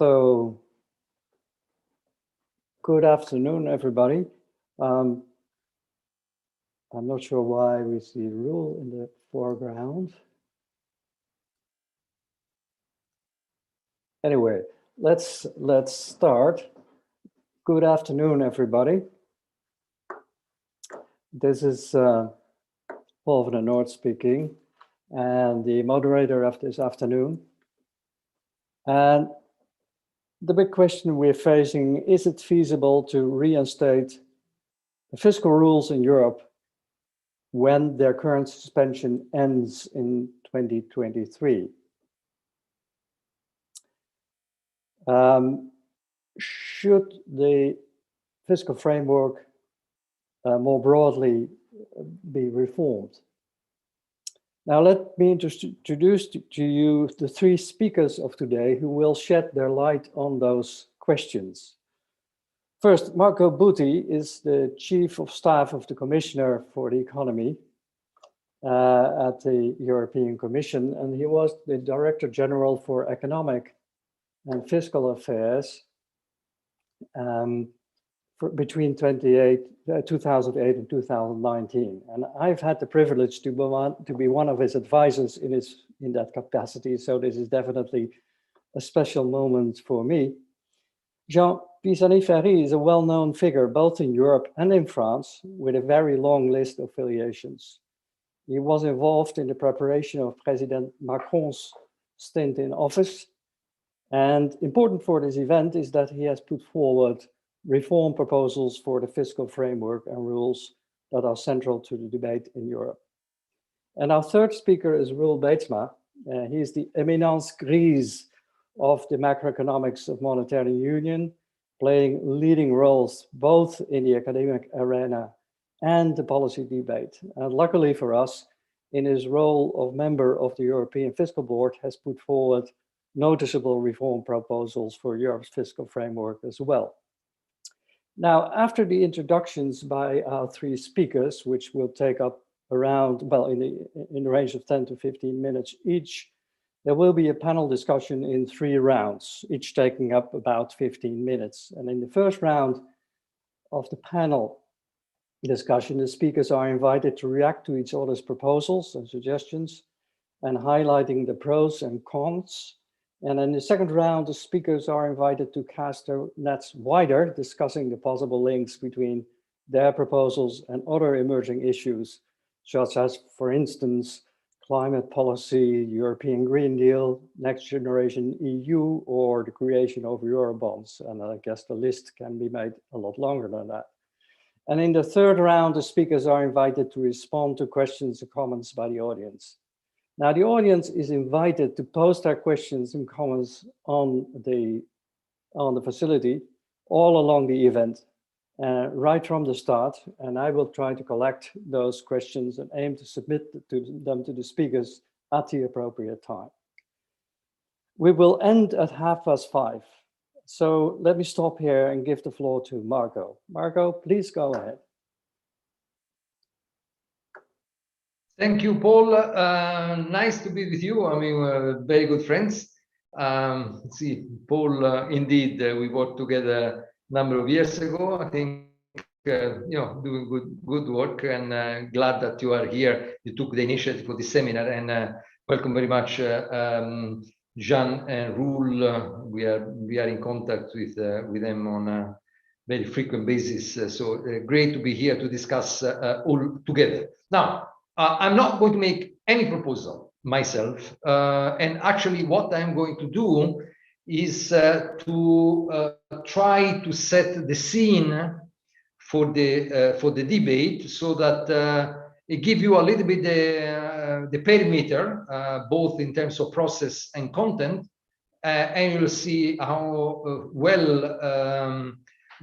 So, good afternoon, everybody. I'm not sure why we see Rule in the foreground. Anyway, let's start. Good afternoon, everybody. This is Paul van der Noord speaking, and the moderator of this afternoon. And the big question we're facing, is it feasible to reinstate the fiscal rules in Europe when their current suspension ends in 2023? Should the fiscal framework more broadly be reformed? Now, let me introduce to you the three speakers of today who will shed their light on those questions. First, Marco Butti is the Chief of Staff of the Commissioner for the Economy at the European Commission, and he was the Director General for Economic and Fiscal Affairs between 2008 and 2019. And I've had the privilege to be one of his advisors in that capacity, so this is definitely a special moment for me. Jean Pisani-Ferry is a well-known figure both in Europe and in France with a very long list of affiliations. He was involved in the preparation of President Macron's stint in office. And important for this event is that he has put forward reform proposals for the fiscal framework and rules that are central to the debate in Europe. And our third speaker is Roel Beetsma. He is the eminence grise of the macroeconomics of monetary union, playing leading roles both in the academic arena and the policy debate. And luckily for us, in his role of member of the European Fiscal Board, has put forward noticeable reform proposals for Europe's fiscal framework as well. Now, after the introductions by our three speakers, which will take up around, well, in the range of 10 to 15 minutes each, there will be a panel discussion in 3 rounds, each taking up about 15 minutes. And in the first round of the panel discussion, the speakers are invited to react to each other's proposals and suggestions and highlighting the pros and cons. And in the second round, the speakers are invited to cast their nets wider, discussing the possible links between their proposals and other emerging issues, such as, for instance, climate policy, European Green Deal, Next Generation EU, or the creation of Eurobonds. And I guess the list can be made a lot longer than that. And in the third round, the speakers are invited to respond to questions and comments by the audience. Now, the audience is invited to post their questions and comments on the facility all along the event, right from the start, and I will try to collect those questions and aim to submit them to the speakers at the appropriate time. We will end at 5:30. So let me stop here and give the floor to Marco. Marco, please go ahead. Thank you, Paul. Nice to be with you. I mean, we're very good friends. Let's see, Paul, indeed, we worked together a number of years ago. I think, doing good work, and glad that you are here. You took the initiative for this seminar, and welcome very much, Jean and Roel. We are in contact with them on a very frequent basis. So great to be here to discuss all together. Now, I'm not going to make any proposal myself, and actually what I'm going to do is to try to set the scene for the debate, so that it gives you a little bit the perimeter, both in terms of process and content, and you'll see how well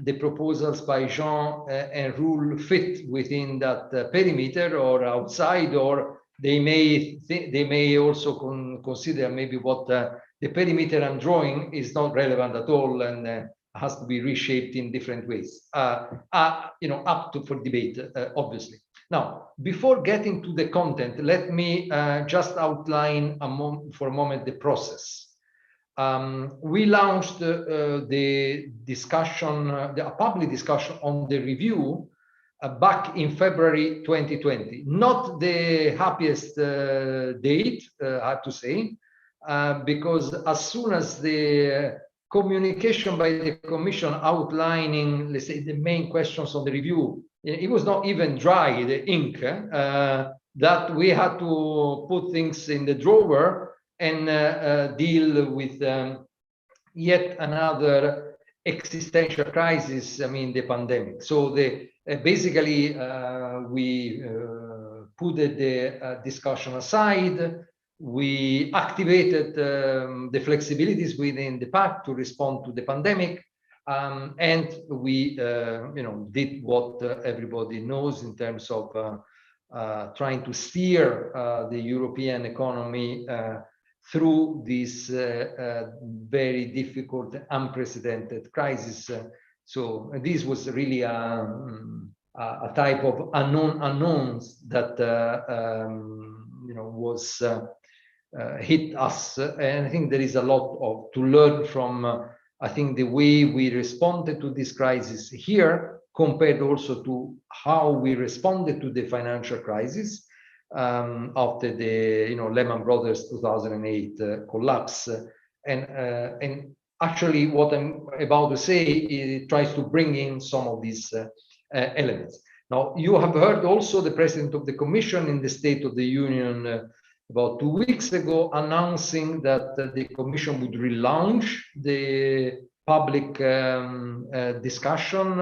the proposals by Jean and Roel fit within that perimeter or outside, or they may also consider maybe what the perimeter I'm drawing is not relevant at all and has to be reshaped in different ways. Up for debate, obviously. Now, before getting to the content, let me just outline for a moment the process. we launched the discussion, the public discussion on the review back in February 2020. Not the happiest date, I have to say, because as soon as the communication by the Commission outlining, let's say, the main questions on the review, it was not even dry, the ink, that we had to put things in the drawer and deal with yet another existential crisis, I mean, the pandemic. So basically, we put the discussion aside. We activated the flexibilities within the pact to respond to the pandemic, and we, did what everybody knows in terms of trying to steer the European economy through this very difficult, unprecedented crisis. So this was really a type of unknowns that was hit us, and I think there is a lot to learn from. I think the way we responded to this crisis here, compared also to how we responded to the financial crisis after the Lehman Brothers 2008 collapse, and actually what I'm about to say, it tries to bring in some of these elements. Now, you have heard also the President of the Commission in the State of the Union about 2 weeks ago announcing that the Commission would relaunch the public discussion,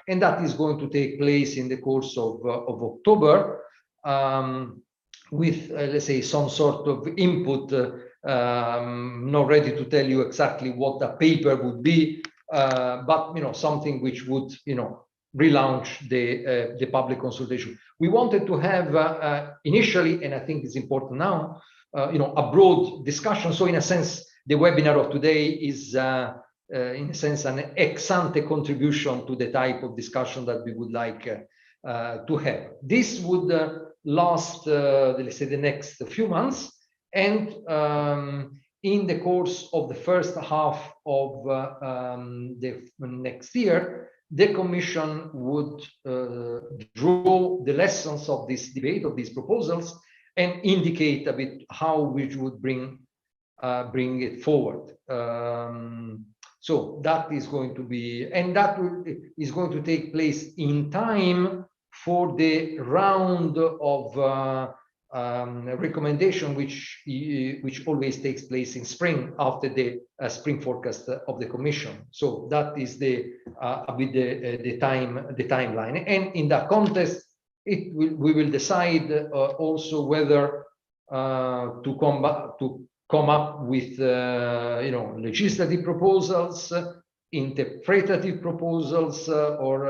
and that is going to take place in the course of October, with, let's say, some sort of input. Not ready to tell you exactly what the paper would be, but something which would relaunch the public consultation. We wanted to have initially, and I think it's important now, a broad discussion. So in a sense, the webinar of today is in a sense an ex-ante contribution to the type of discussion that we would like to have. This would last, let's say, the next few months, and in the course of the first half of the next year, the Commission would draw the lessons of this debate, of these proposals, and indicate a bit how we would bring it forward. So that is going to be, and that is going to take place in time for the round of recommendation, which always takes place in spring after the spring forecast of the Commission. So that is the timeline, and in that context, we will decide also whether to come up with legislative proposals, interpretative proposals, or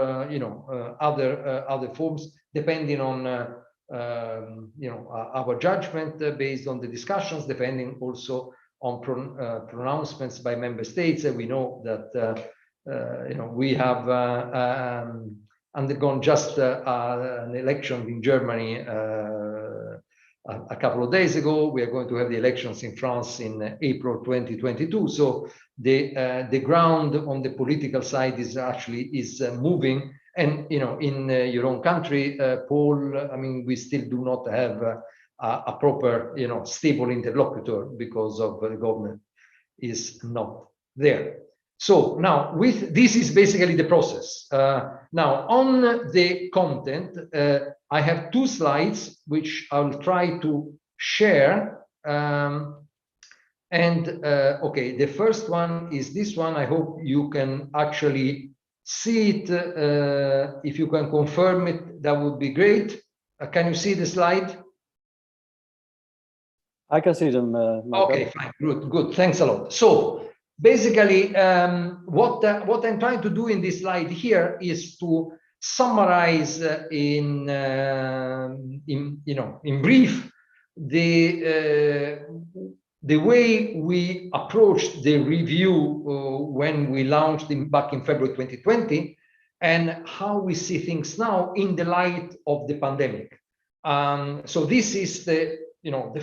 other forms, depending on our judgment based on the discussions, depending also on pronouncements by member states. And we know that we have undergone just an election in Germany a couple of days ago. We are going to have the elections in France in April 2022. So the ground on the political side is moving. And in your own country, Paul, I mean, we still do not have a proper, stable interlocutor because of the government is not there. So now, this is basically the process. Now, on the content, I have 2 slides which I'll try to share. Okay, the first one is this one. I hope you can actually see it. If you can confirm it, that would be great. Can you see the slide? I can see them. Okay, fine, good. Thanks a lot. So basically, what I'm trying to do in this slide here is to summarize in brief the way we approached the review when we launched back in February 2020, and how we see things now in the light of the pandemic. So this is the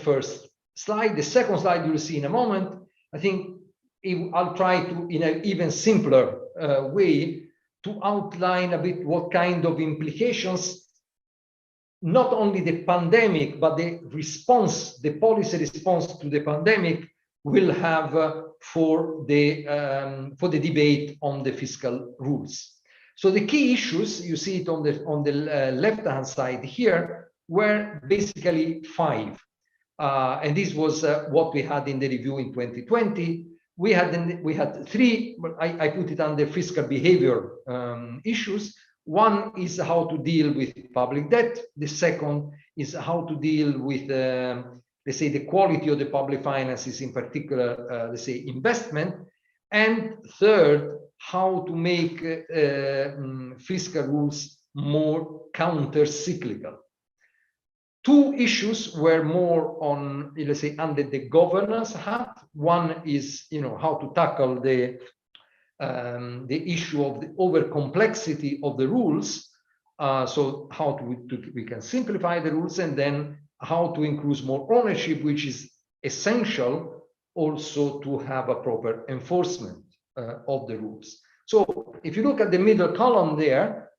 first slide. The second slide you'll see in a moment. I think I'll try to, in an even simpler way, to outline a bit what kind of implications not only the pandemic, but the response, the policy response to the pandemic will have for the debate on the fiscal rules. So the key issues, you see it on the left-hand side here, were basically 5. And this was what we had in the review in 2020. We had 3, but I put it under fiscal behavior issues. One is how to deal with public debt. The second is how to deal with, let's say, the quality of the public finances, in particular, let's say, investment. And third, how to make fiscal rules more counter-cyclical. 2 issues were more on, let's say, under the governance hat. One is, how to tackle the issue of the over-complexity of the rules. So how we can simplify the rules, and then how to increase more ownership, which is essential also to have a proper enforcement of the rules. So if you look at the middle column there,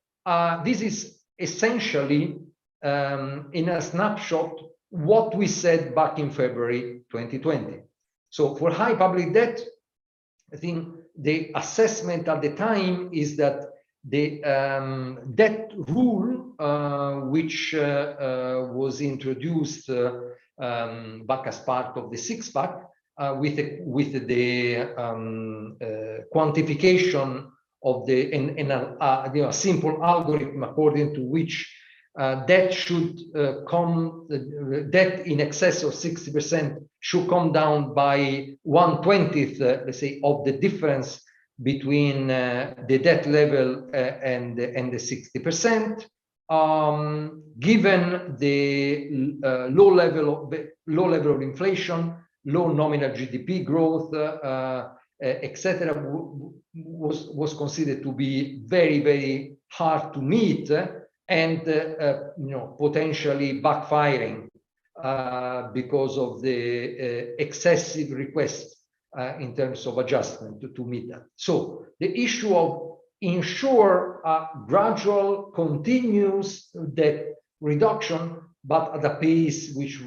this is essentially in a snapshot what we said back in February 2020. So for high public debt, I think the assessment at the time is that the debt rule, which was introduced back as part of the six-pack, with the quantification of the a simple algorithm according to which debt should debt in excess of 60% should come down by 1/20, let's say, of the difference between the debt level and the 60%. Given the low level of inflation, low nominal GDP growth, etc., was considered to be very, very hard to meet, and potentially backfiring because of the excessive requests in terms of adjustment to meet that. So the issue of ensure a gradual, continuous debt reduction, but at a pace which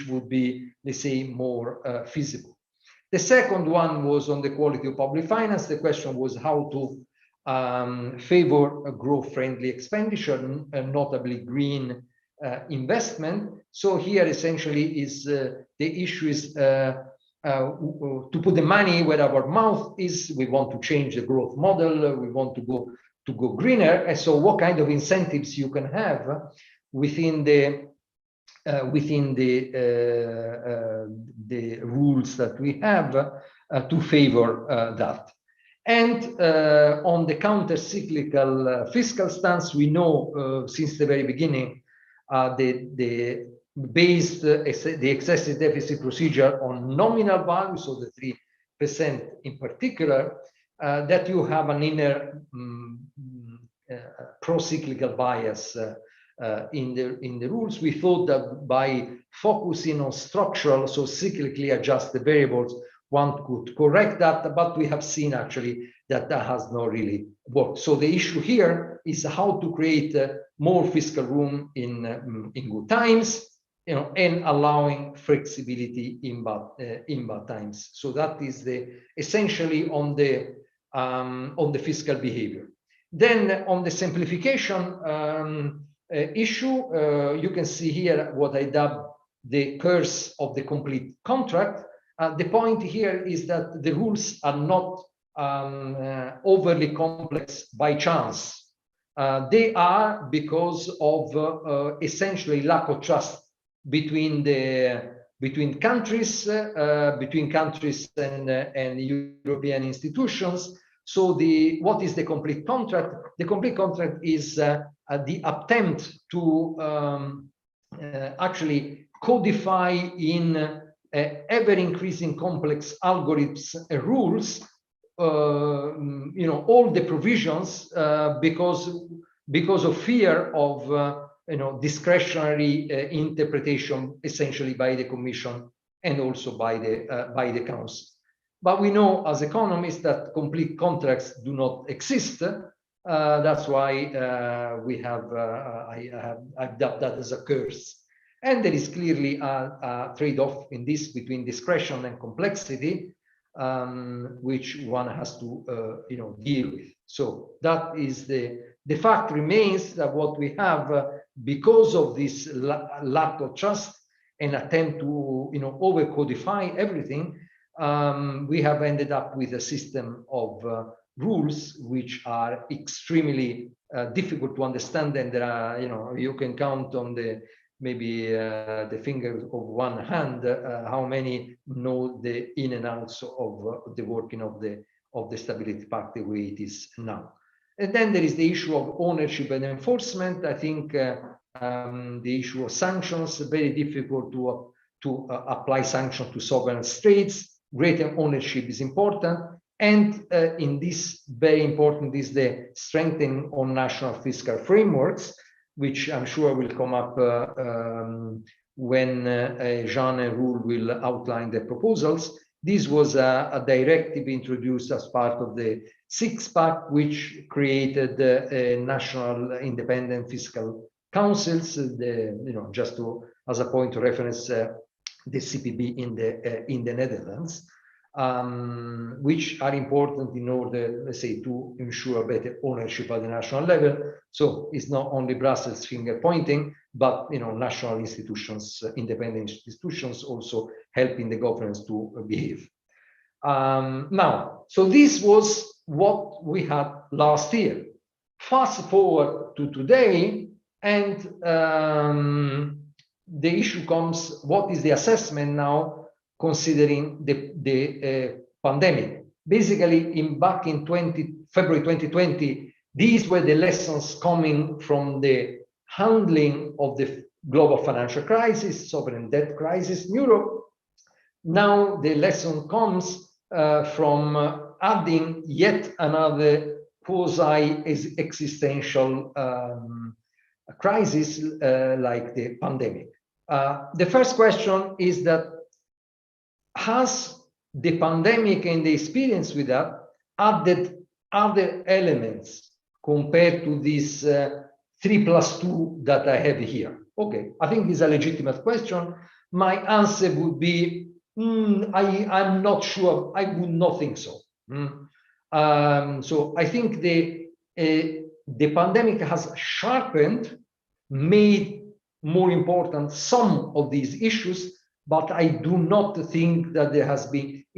would be, let's say, more feasible. The second one was on the quality of public finance. The question was how to favor a growth-friendly expenditure, notably green investment. So here essentially is the issue is to put the money where our mouth is. We want to change the growth model. We want to go greener. And so what kind of incentives you can have within the rules that we have to favor that. And on the counter-cyclical fiscal stance, we know since the very beginning the excessive deficit procedure on nominal value, so the 3% in particular, that you have an inner pro-cyclical bias in the rules. We thought that by focusing on structural, so cyclically adjusted variables, one could correct that, but we have seen actually that has not really worked. So the issue here is how to create more fiscal room in good times, and allowing flexibility in bad times. So that is essentially on the fiscal behavior. Then on the simplification issue, you can see here what I dubbed the curse of the complete contract. The point here is that the rules are not overly complex by chance. They are because of essentially lack of trust between countries and European institutions. So what is the complete contract? The complete contract is the attempt to actually codify in ever-increasing complex algorithms and rules, all the provisions because of fear of discretionary interpretation, essentially by the Commission and also by the Council. But we know as economists that complete contracts do not exist. That's why we have, I've dubbed that as a curse. And there is clearly a trade-off in this between discretion and complexity, which one has to deal with. So that is the fact remains that what we have, because of this lack of trust and attempt to over-codify everything, we have ended up with a system of rules which are extremely difficult to understand, and there are, you can count on maybe the fingers of one hand how many know the in and outs of the working of the Stability Pact the way it is now. And then there is the issue of ownership and enforcement. I think the issue of sanctions, very difficult to apply sanctions to sovereign states. Greater ownership is important. And in this, very important is the strengthening on national fiscal frameworks, which I'm sure will come up when Jean and Roel will outline the proposals. This was a directive introduced as part of the six-pack, which created national independent fiscal councils. Just as a point of reference, the CPB in the Netherlands, which are important in order, let's say, to ensure better ownership at the national level. So it's not only Brussels finger pointing, but national institutions, independent institutions, also helping the governments to behave. Now, so this was what we had last year. Fast forward to today, and the issue comes: what is the assessment now, considering the pandemic? Basically, back in February 2020, these were the lessons coming from the handling of the global financial crisis, sovereign debt crisis in Europe. Now the lesson comes from adding yet another quasi-existential crisis like the pandemic. The first question is that, has the pandemic and the experience with that added other elements compared to this 3+2 that I have here? Okay, I think it's a legitimate question. My answer would be, I'm not sure. I would not think so. So I think the pandemic has sharpened, made more important some of these issues, but I do not think that it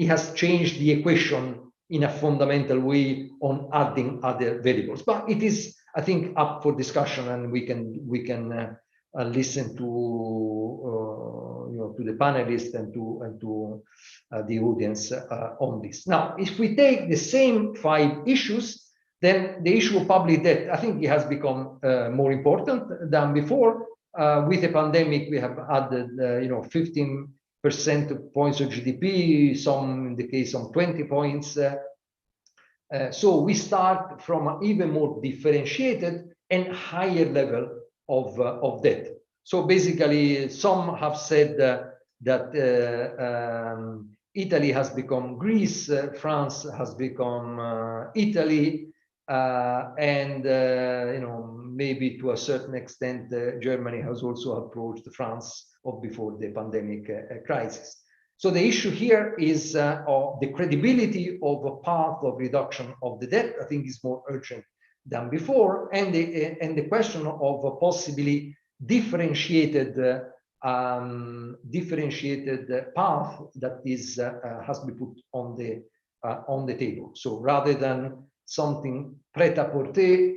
has changed the equation in a fundamental way on adding other variables. But it is, I think, up for discussion, and we can listen to the panelists and to the audience on this. Now, if we take the same 5 issues, then the issue of public debt, I think it has become more important than before. With the pandemic, we have added 15 percentage points of GDP, some in the case of 20 points. So we start from an even more differentiated and higher level of debt. So basically, some have said that Italy has become Greece, France has become Italy, and maybe to a certain extent, Germany has also approached France of before the pandemic crisis. So the issue here is the credibility of a path of reduction of the debt. I think is more urgent than before, and the question of a possibly differentiated path that is has been put on the table. So rather than something pret-a-porter,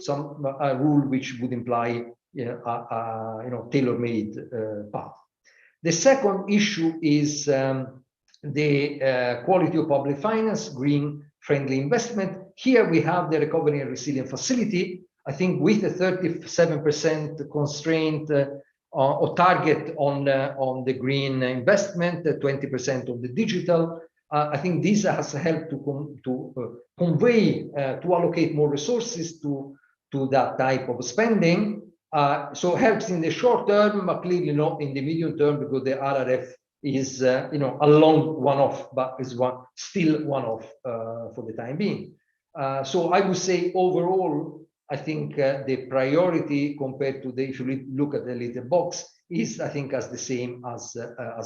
a rule which would imply tailor-made path. The second issue is the quality of public finance, green-friendly investment. Here we have the Recovery and Resilience Facility. I think with a 37% constraint or target on the green investment, 20% of the digital. I think this has helped to convey, to allocate more resources to that type of spending. So helps in the short term, but clearly not in the medium term, because the RRF is a long one-off, but is still one-off for the time being. So I would say overall, I think the priority compared to if you look at the little box is, I think, as the same as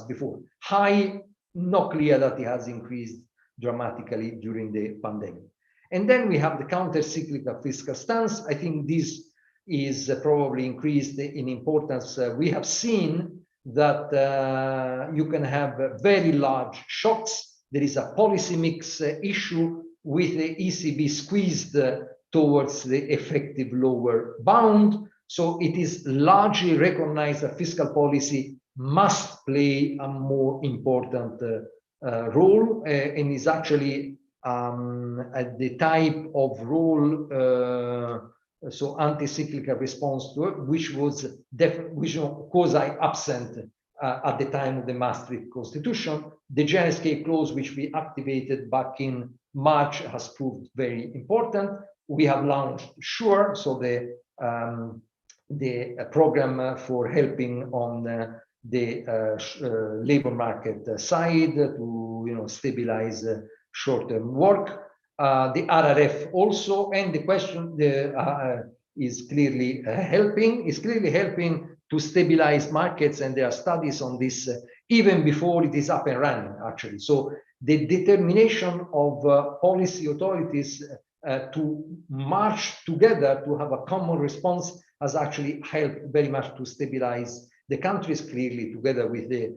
before. High, not clear that it has increased dramatically during the pandemic. And then we have the counter-cyclical fiscal stance. I think this is probably increased in importance. We have seen that you can have very large shocks. There is a policy mix issue with the ECB squeezed towards the effective lower bound. So it is largely recognized that fiscal policy must play a more important role and is actually the type of role, so anti-cyclical response to it, which was absent at the time of the Maastricht Constitution. The general escape clause, which we activated back in March, has proved very important. We have launched SURE, so the program for helping on the labor market side to stabilize short-term work. The RRF also, and the question is clearly helping to stabilize markets, and there are studies on this even before it is up and running, actually. So the determination of policy authorities to march together to have a common response has actually helped very much to stabilize the countries, clearly together with the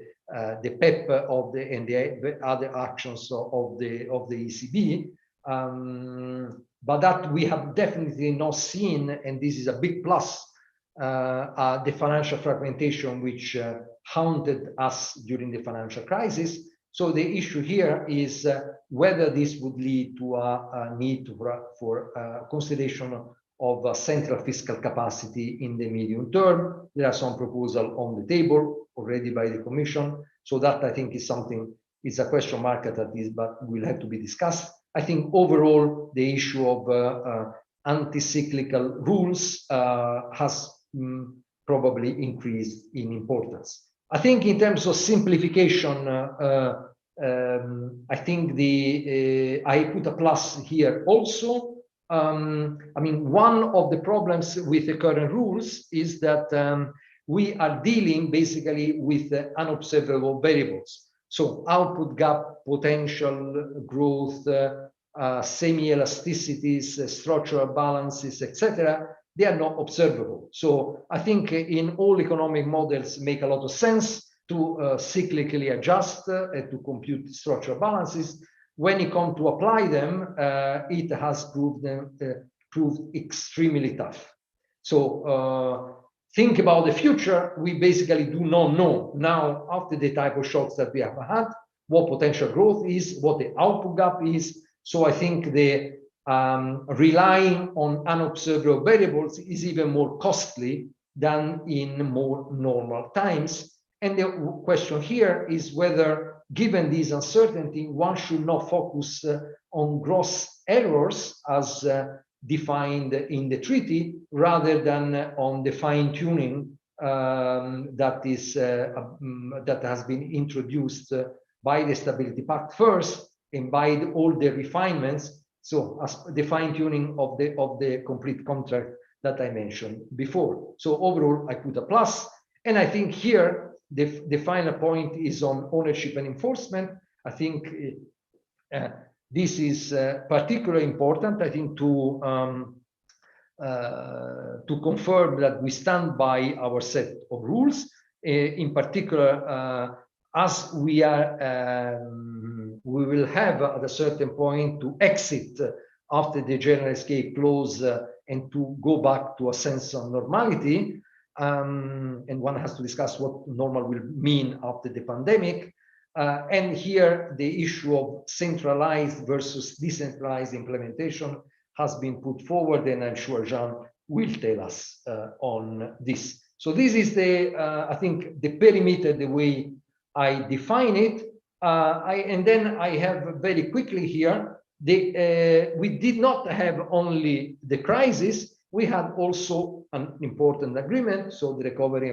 PEP and the other actions of the ECB. But that we have definitely not seen, and this is a big plus, the financial fragmentation which haunted us during the financial crisis. So the issue here is whether this would lead to a need for consideration of a central fiscal capacity in the medium term. There are some proposals on the table already by the Commission. So that, I think, is something, it's a question mark at this, but will have to be discussed. I think overall, the issue of anti-cyclical rules has probably increased in importance. I think in terms of simplification, I think I put a plus here also. I mean, one of the problems with the current rules is that we are dealing basically with unobservable variables. So output gap, potential growth, semi-elasticities, structural balances, etc. They are not observable. So I think in all economic models make a lot of sense to cyclically adjust to compute structural balances. When you come to apply them, it has proved extremely tough. So think about the future. We basically do not know now, after the type of shocks that we have had, what potential growth is, what the output gap is. So I think the relying on unobservable variables is even more costly than in more normal times. And the question here is whether, given this uncertainty, one should not focus on gross errors as defined in the treaty, rather than on the fine-tuning that has been introduced by the Stability Pact first, and by all the refinements. So as the fine-tuning of the complete contract that I mentioned before. So overall, I put a plus. And I think here, the final point is on ownership and enforcement. I think this is particularly important, I think, to confirm that we stand by our set of rules. In particular, as we will have at a certain point to exit after the general escape clause and to go back to a sense of normality. And one has to discuss what normal will mean after the pandemic. And here the issue of centralized versus decentralized implementation has been put forward, and I'm sure Jean will tell us on this. So this is I think, the perimeter, the way I define it. And then I have very quickly here, we did not have only the crisis, we had also an important agreement, so the recovery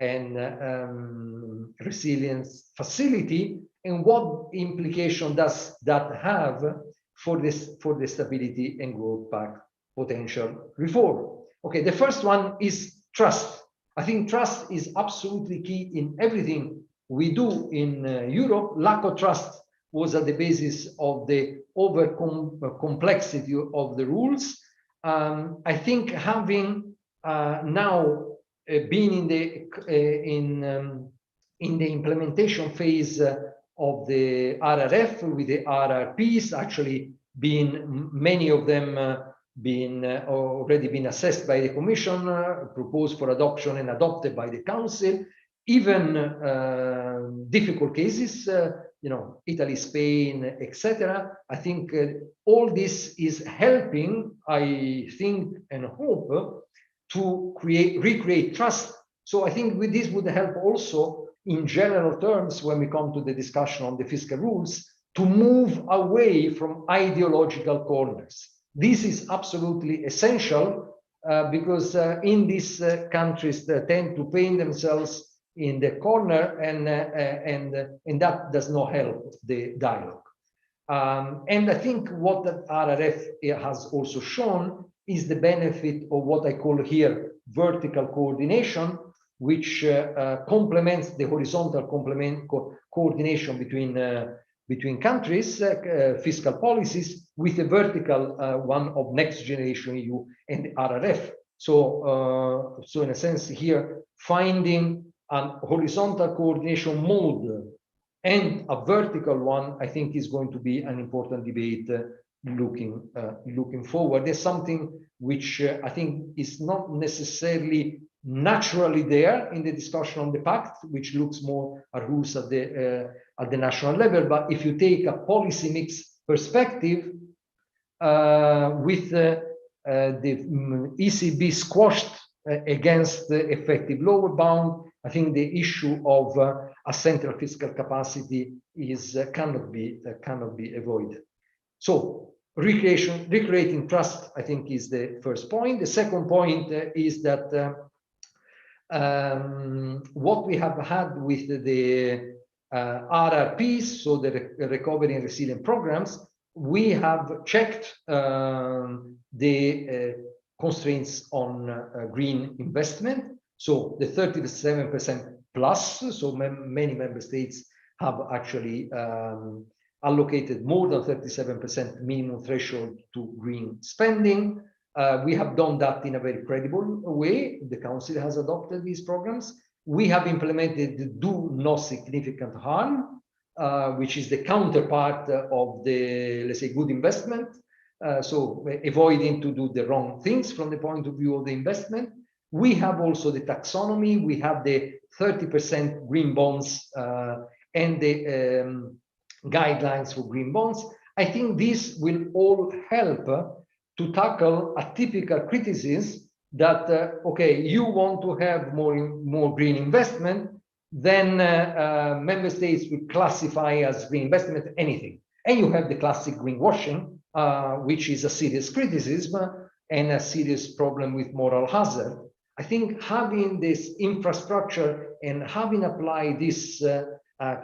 and resilience facility, and what implication does that have for the stability and growth pact potential reform? Okay, the first one is trust. I think trust is absolutely key in everything we do in Europe. Lack of trust was at the basis of the complexity of the rules. I think having now been in the implementation phase of the RRF with the RRPs, actually many of them already been assessed by the Commission, proposed for adoption and adopted by the Council. Even difficult cases, Italy, Spain, etc. I think all this is helping, I think and hope, to recreate trust. So I think this would help also in general terms when we come to the discussion on the fiscal rules to move away from ideological corners. This is absolutely essential because in these countries they tend to paint themselves in the corner, and that does not help the dialogue. And I think what the RRF has also shown is the benefit of what I call here vertical coordination, which complements the horizontal coordination between countries, fiscal policies, with a vertical one of Next Generation EU and the RRF. So in a sense here, finding a horizontal coordination mode and a vertical one, I think is going to be an important debate looking forward. There's something which I think is not necessarily naturally there in the discussion on the pact, which looks more at rules at the national level. But if you take a policy mix perspective with the ECB squashed against the effective lower bound, I think the issue of a central fiscal capacity cannot be avoided. So recreating trust, I think, is the first point. The second point is that what we have had with the RRPs, so the recovery and resilience programs, we have checked the constraints on green investment. So the 37% plus, so many member states have actually allocated more than 37% minimum threshold to green spending. We have done that in a very credible way. The Council has adopted these programs. We have implemented the do no significant harm, which is the counterpart of the, let's say, good investment. So avoiding to do the wrong things from the point of view of the investment. We have also the taxonomy. We have the 30% green bonds and the guidelines for green bonds. I think this will all help to tackle a typical criticism that, okay, you want to have more green investment, then member states will classify as green investment anything. And you have the classic greenwashing, which is a serious criticism and a serious problem with moral hazard. I think having this infrastructure and having applied this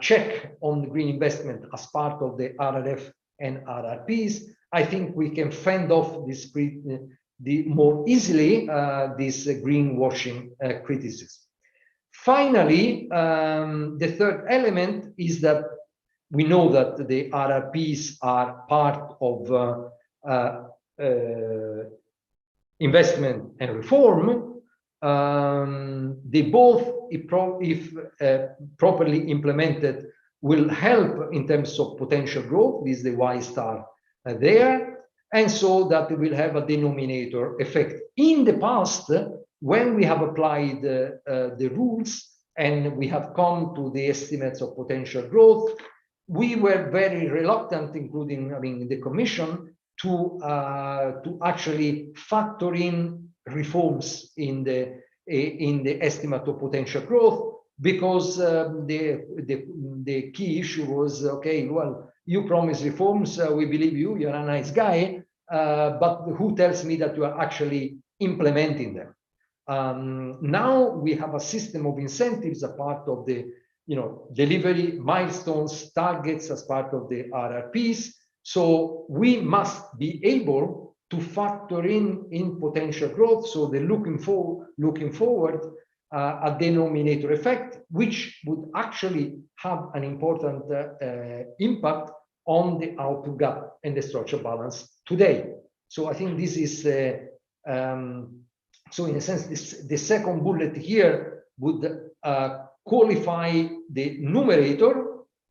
check on the green investment as part of the RRF and RRPs, I think we can fend off this more easily this greenwashing criticism. Finally, the third element is that we know that the RRPs are part of investment and reform. They both, if properly implemented, will help in terms of potential growth. This is the Y star there. And so that will have a denominator effect. In the past, when we have applied the rules and we have come to the estimates of potential growth, we were very reluctant, including, I mean, the Commission, to actually factor in reforms in the estimate of potential growth, because the key issue was, okay, well, you promise reforms, we believe you, you're a nice guy, but who tells me that you are actually implementing them? Now we have a system of incentives, a part of the delivery milestones, targets as part of the RRPs. So we must be able to factor in potential growth. So the looking forward, a denominator effect, which would actually have an important impact on the output gap and the structural balance today. So I think this is, so in a sense, the second bullet here would qualify the numerator,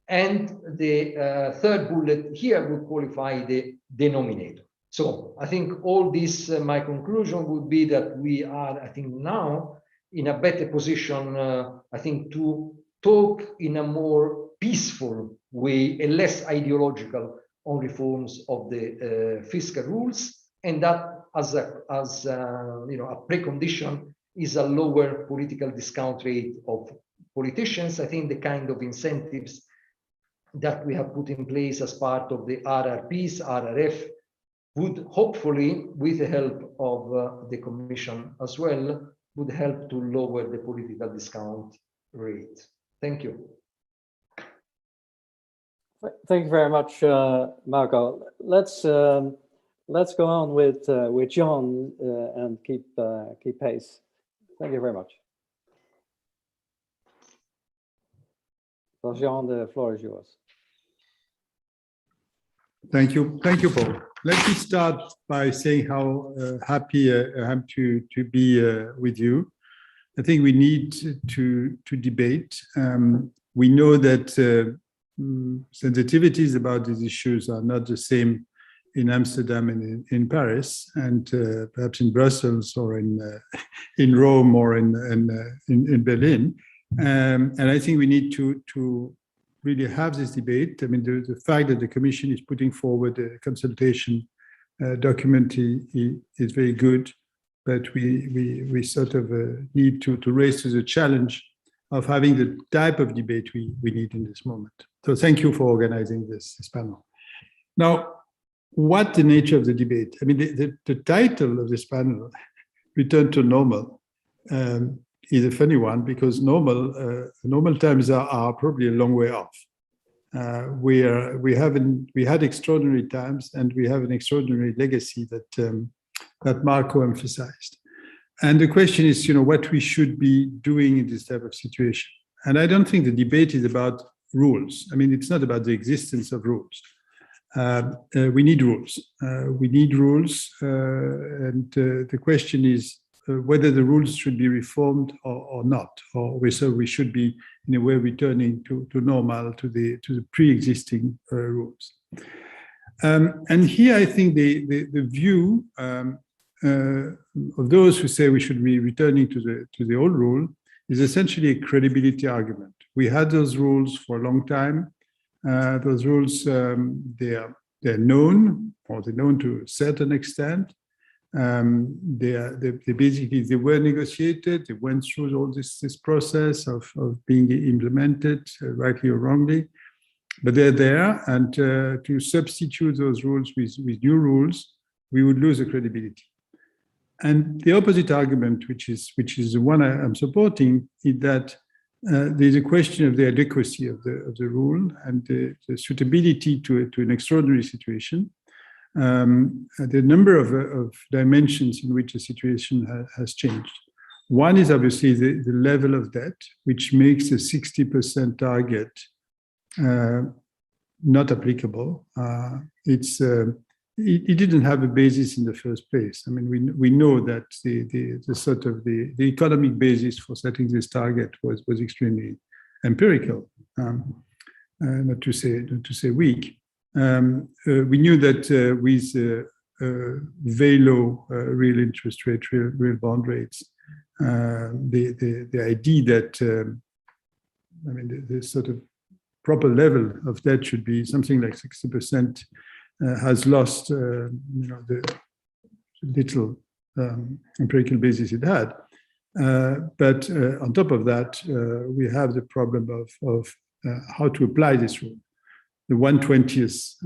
and the third bullet here would qualify the denominator. So I think all this, my conclusion would be that we are, I think, now in a better position, I think, to talk in a more peaceful way, a less ideological, on reforms of the fiscal rules, and that as a precondition is a lower political discount rate of politicians. I think the kind of incentives that we have put in place as part of the RRPs, RRF, would hopefully, with the help of the Commission as well, would help to lower the political discount rate. Thank you. Thank you very much, Marco. Let's go on with John and keep pace. Thank you very much. So Jean, the floor is yours. Thank you, Paul. Let me start by saying how happy I am to be with you. I think we need to debate. We know that sensitivities about these issues are not the same in Amsterdam and in Paris, and perhaps in Brussels or in Rome or in Berlin. And I think we need to really have this debate. I mean, the fact that the Commission is putting forward a consultation document is very good, but we sort of need to raise to the challenge of having the type of debate we need in this moment. So thank you for organizing this panel. Now, what the nature of the debate? I mean, the title of this panel, Return to Normal, is a funny one, because normal times are probably a long way off. We had extraordinary times, and we have an extraordinary legacy that Marco emphasized. And the question is, what we should be doing in this type of situation. And I don't think the debate is about rules. I mean, it's not about the existence of rules. We need rules. And the question is whether the rules should be reformed or not, or so we should be in a way returning to normal, to the pre-existing rules. And here I think the view of those who say we should be returning to the old rule is essentially a credibility argument. We had those rules for a long time. Those rules, they're known, or they're known to a certain extent. They basically were negotiated. They went through all this process of being implemented, rightly or wrongly. But they're there, and to substitute those rules with new rules, we would lose the credibility. And the opposite argument, which is the one I'm supporting, is that there's a question of the adequacy of the rule and the suitability to an extraordinary situation. The number of dimensions in which a situation has changed. One is obviously the level of debt, which makes a 60% target not applicable. It didn't have a basis in the first place. I mean, we know that the economic basis for setting this target was extremely empirical, not to say weak. We knew that with very low real interest rate, real bond rates, the idea that the sort of proper level of debt should be something like 60%. Has lost the little empirical basis it had. But on top of that, we have the problem of how to apply this rule. The 1/20th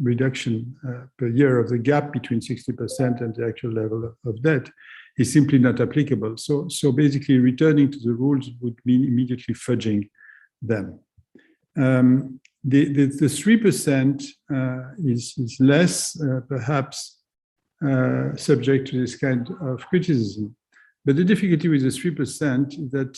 reduction per year of the gap between 60% and the actual level of debt is simply not applicable. So basically returning to the rules would mean immediately fudging them. The 3% is less perhaps subject to this kind of criticism. But the difficulty with the 3% is that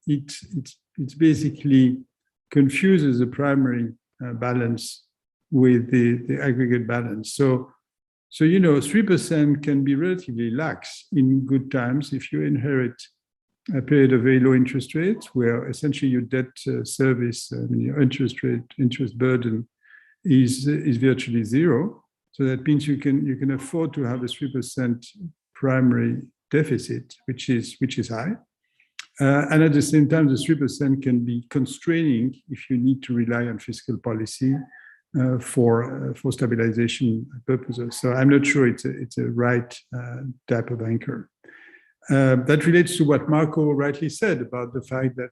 it basically confuses the primary balance with the aggregate balance. So 3% can be relatively lax in good times if you inherit a period of very low interest rates, where essentially your debt service, your interest burden is virtually zero. So that means you can afford to have a 3% primary deficit, which is high. And at the same time, the 3% can be constraining if you need to rely on fiscal policy for stabilization purposes. So I'm not sure it's a right type of anchor. That relates to what Marco rightly said about the fact that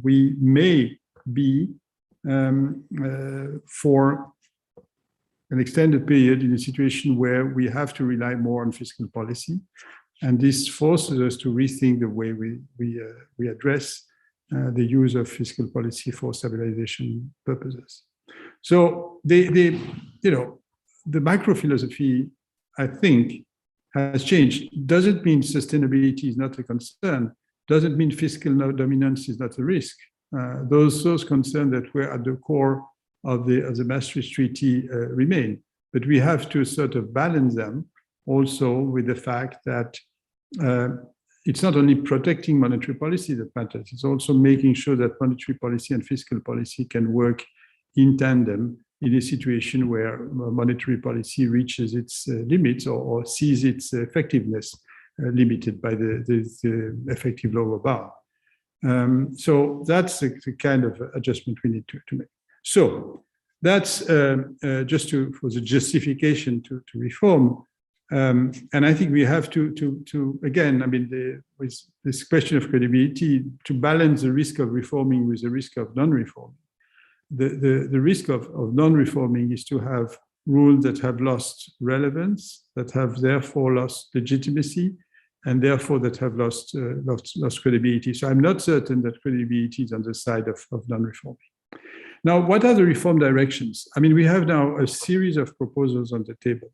we may be for an extended period in a situation where we have to rely more on fiscal policy, and this forces us to rethink the way we address the use of fiscal policy for stabilization purposes. So the macro philosophy, I think, has changed. Doesn't mean sustainability is not a concern. Doesn't mean fiscal dominance is not a risk. Those concerns that were at the core of the Maastricht Treaty remain. But we have to sort of balance them also with the fact that it's not only protecting monetary policy that matters, it's also making sure that monetary policy and fiscal policy can work in tandem in a situation where monetary policy reaches its limits or sees its effectiveness limited by the effective lower bound. So that's the kind of adjustment we need to make. So that's just for the justification to reform. And I think we have to again, with this question of credibility, to balance the risk of reforming with the risk of non-reforming. The risk of non-reforming is to have rules that have lost relevance, that have therefore lost legitimacy, and therefore that have lost credibility. So I'm not certain that credibility is on the side of non-reforming. Now, what are the reform directions? We have now a series of proposals on the table.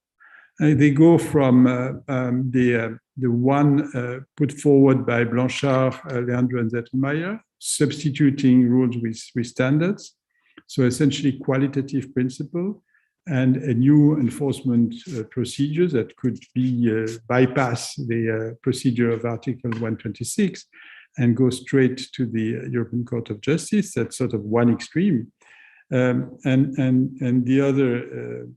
They go from the one put forward by Blanchard, Leandro, and Zettelmeier, substituting rules with standards. So essentially qualitative principle and a new enforcement procedure that could be bypass the procedure of Article 126 and go straight to the European Court of Justice. That's sort of one extreme. And the other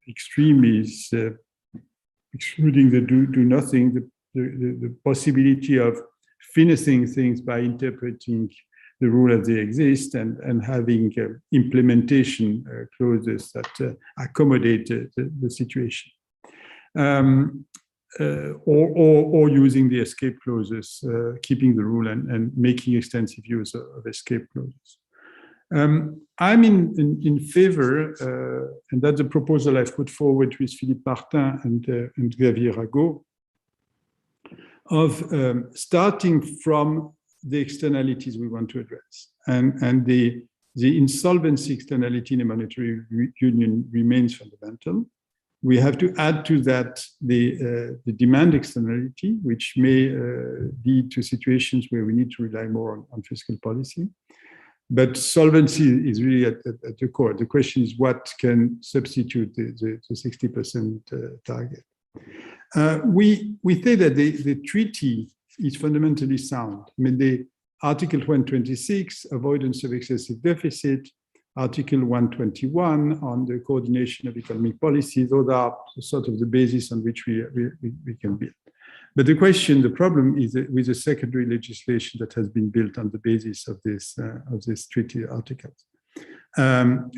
extreme is excluding the do nothing, the possibility of finishing things by interpreting the rule as they exist and having implementation clauses that accommodate the situation. Or using the escape clauses, keeping the rule and making extensive use of escape clauses. I'm in favor, and that's a proposal I've put forward with Philippe Martin and Xavier Rago, of starting from the externalities we want to address. And the insolvency externality in a monetary union remains fundamental. We have to add to that the demand externality, which may lead to situations where we need to rely more on fiscal policy. But solvency is really at the core. The question is what can substitute the 60% target. We say that the treaty is fundamentally sound. The Article 126, avoidance of excessive deficit, Article 121 on the coordination of economic policy, those are sort of the basis on which we can build. But the problem is with the secondary legislation that has been built on the basis of this treaty articles. For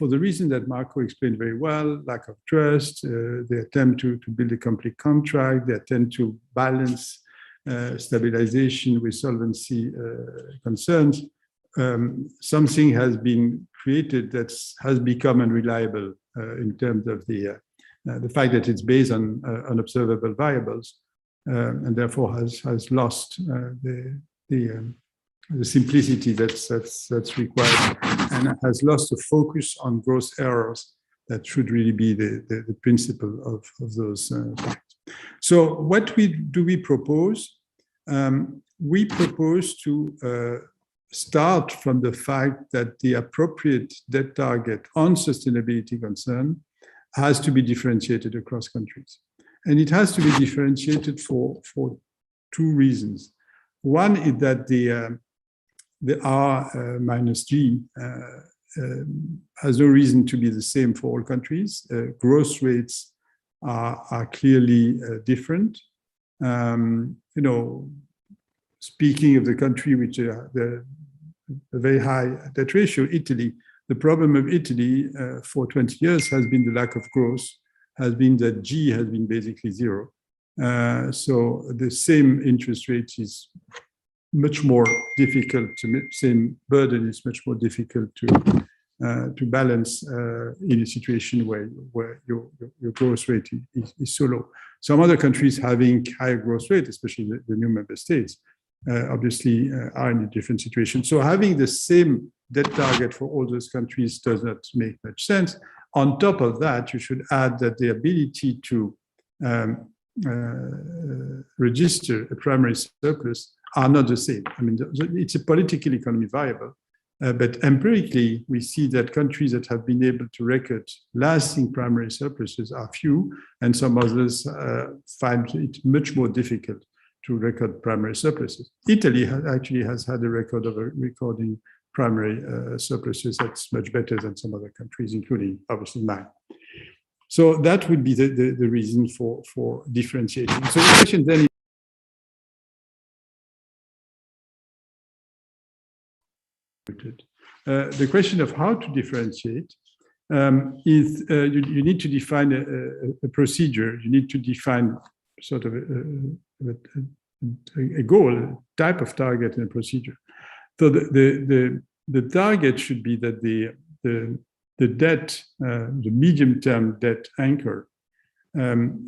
the reason that Marco explained very well, lack of trust, the attempt to build a complete contract, the attempt to balance stabilization with solvency concerns, something has been created that has become unreliable in terms of the the fact that it's based on unobservable variables, and therefore has lost the simplicity that's required, and has lost the focus on gross errors that should really be the principle of those facts. So what do we propose? We propose to start from the fact that the appropriate debt target on sustainability concern has to be differentiated across countries. And it has to be differentiated for two reasons. One is that the R minus G has no reason to be the same for all countries. Growth rates are clearly different. Speaking of the country which the very high debt ratio, Italy, the problem of Italy for 20 years has been the lack of growth, has been that G has been basically zero. So the same interest rate is much more difficult same burden is much more difficult to balance in a situation where your growth rate is so low. Some other countries having higher growth rate, especially the new member states, obviously are in a different situation. So having the same debt target for all those countries does not make much sense. On top of that, you should add that the ability to register a primary surplus are not the same. I mean, it's a political economy variable, but empirically, we see that countries that have been able to record lasting primary surpluses are few, and some others find it much more difficult to record primary surpluses. Italy actually has had a record of recording primary surpluses that's much better than some other countries, including obviously mine. So that would be the reason for differentiating. So the question then is the question of how to differentiate is you need to define a procedure. You need to define sort of a goal, a type of target and a procedure. So the target should be that the debt, the medium-term debt anchor,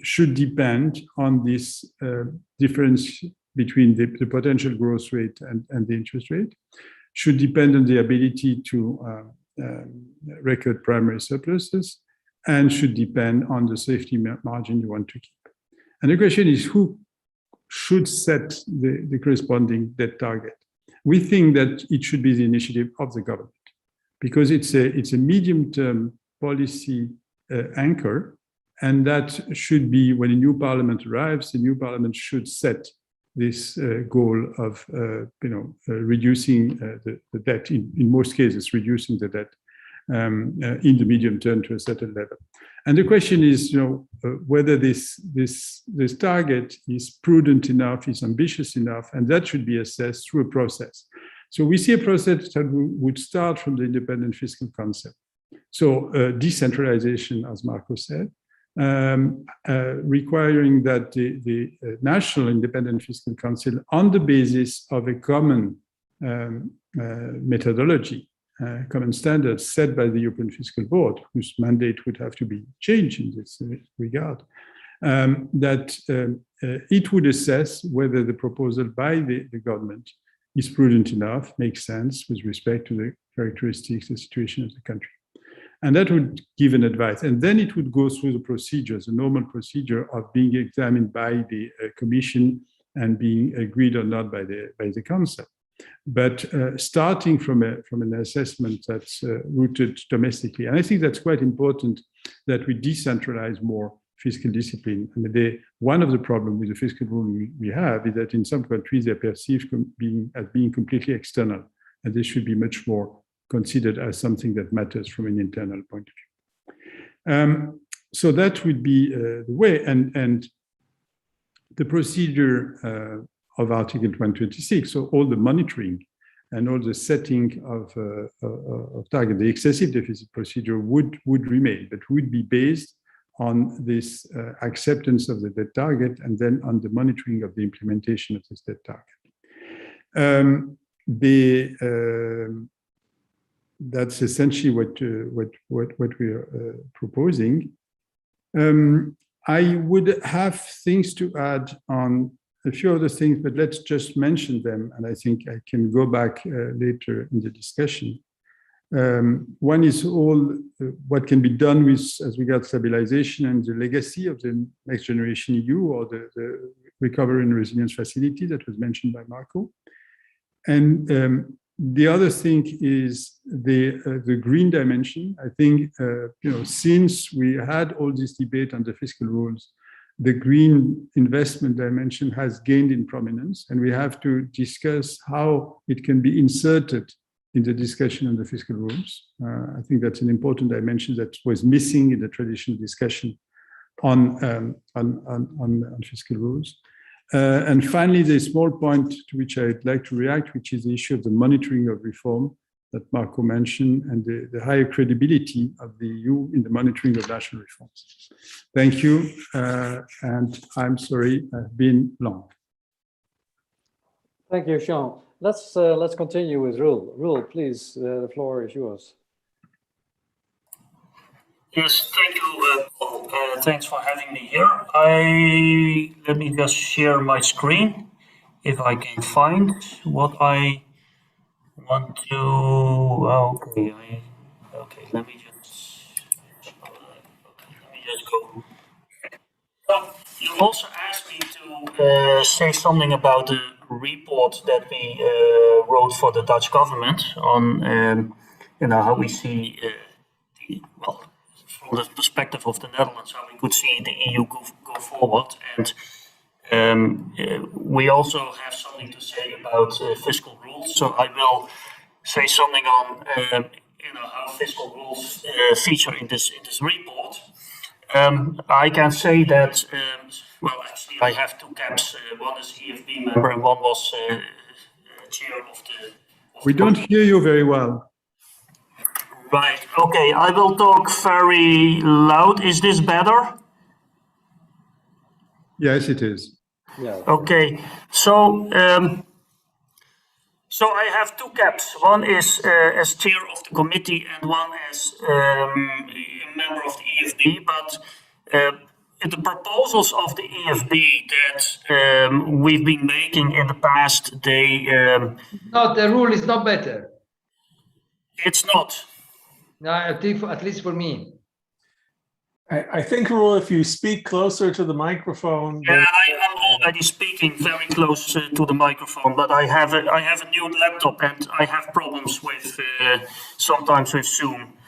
should depend on this difference between the potential growth rate and the interest rate, should depend on the ability to record primary surpluses, and should depend on the safety margin you want to keep. And the question is, who should set the corresponding debt target? We think that it should be the initiative of the government, because it's a medium-term policy anchor, and that should be, when a new parliament arrives, the new parliament should set this goal of reducing the debt, in most cases reducing the debt in the medium term to a certain level. And the question is, whether this target is prudent enough, is ambitious enough, and that should be assessed through a process. So we see a process that would start from the independent fiscal concept. So decentralization, as Marco said, requiring that the National Independent Fiscal Council, on the basis of a common methodology, common standards set by the European Fiscal Board, whose mandate would have to be changed in this regard, that it would assess whether the proposal by the government is prudent enough, makes sense with respect to the characteristics, the situation of the country. And that would give an advice. And then it would go through the procedures, the normal procedure of being examined by the Commission and being agreed or not by the Council. But starting from an assessment that's rooted domestically. And I think that's quite important, that we decentralize more fiscal discipline. And one of the problems with the fiscal rule we have is that in some countries they're perceived as being completely external, and they should be much more considered as something that matters from an internal point of view. So that would be the way, and the procedure of Article 126, so all the monitoring and all the setting of target, the excessive deficit procedure would remain, but would be based on this acceptance of the debt target, and then on the monitoring of the implementation of this debt target. That's essentially what we are proposing. I would have things to add on a few other things, but let's just mention them, and I think I can go back later in the discussion. One is all what can be done with as regards stabilization and the legacy of the Next Generation EU, or the Recovery and Resilience Facility that was mentioned by Marco. And the other thing is the green dimension. I think since we had all this debate on the fiscal rules, the green investment dimension has gained in prominence, and we have to discuss how it can be inserted in the discussion on the fiscal rules. I think that's an important dimension that was missing in the traditional discussion on fiscal rules. And finally, the small point to which I'd like to react, which is the issue of the monitoring of reform that Marco mentioned, and the higher credibility of the EU in the monitoring of national reforms. Thank you, and I'm sorry I've been long. Thank you, Jean. Let's continue with Roel. Roel, please, the floor is yours. Yes, thank you, Paul. Thanks for having me here. Let me just share my screen, if I can find what I want to. Okay, let me just go. So you also asked me to say something about the report that we wrote for the Dutch government on, how we see, from the perspective of the Netherlands, how we could see the EU go forward. And we also have something to say about fiscal rules. So I will say something on, how fiscal rules feature in this report. I can say that, actually I have two caps. One is EFB member and one was chair of the... We don't hear you very well. Right, okay, I will talk very loud. Is this better? Yes, it is. Yeah. Okay, so I have two caps. One is as chair of the committee and one as member of the EFB. But the proposals of the EFB that we've been making in the past, No, the rule is not better. It's not. No, at least for me. I think, Roel, if you speak closer to the microphone. Yeah, I'm already speaking very close to the microphone, but I have a new laptop and I have problems with sometimes with Zoom.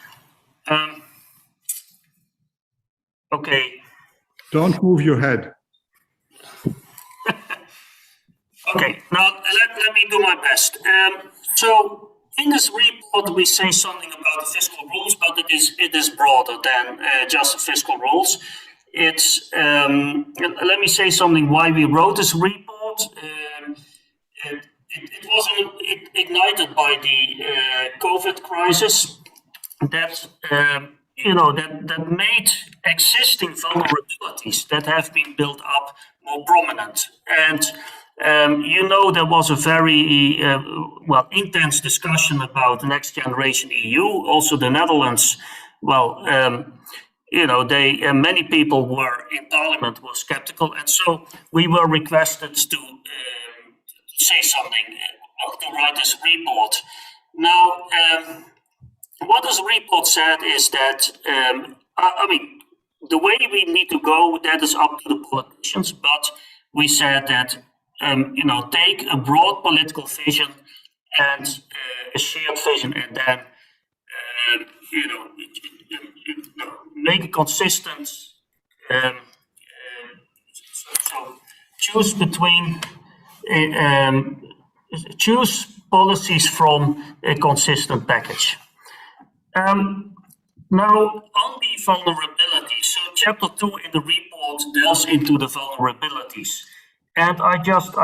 Okay. Don't move your head. Okay, now let me do my best. So in this report, we say something about the fiscal rules, but it is broader than just the fiscal rules. It's let me say something why we wrote this report. It was ignited by the COVID crisis that that made existing vulnerabilities that have been built up more prominent. And there was a very intense discussion about the Next Generation EU. Also, the Netherlands. Many people were in Parliament were skeptical, and so we were requested to say something, to write this report. Now, what this report said is that the way we need to go, that is up to the politicians. But we said that take a broad political vision and a shared vision, and then make a consistent. So choose between choose policies from a consistent package. Now on the vulnerabilities. So chapter 2 in the report delves into the vulnerabilities. And I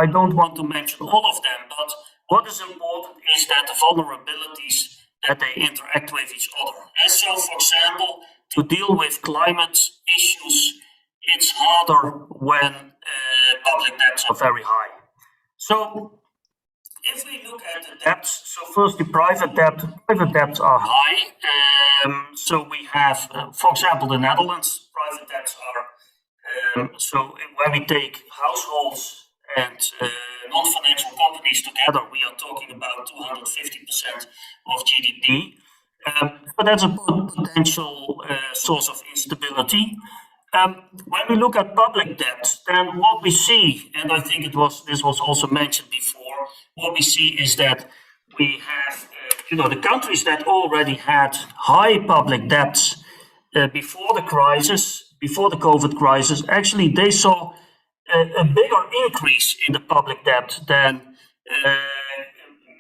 don't want to mention all of them, but what is important is that the vulnerabilities, that they interact with each other. And so, for example, to deal with climate issues, it's harder when public debts are very high. So if we look at the debts, so first the private debts are high. So we have, for example, the Netherlands, private debts So when we take households and non-financial companies together, we are talking about 250% of GDP. But that's a potential source of instability. When we look at public debt, then what we see, and I think this was also mentioned before, what we see is that we have, the countries that already had high public debts before the crisis, before the COVID crisis, actually they saw a bigger increase in the public debt than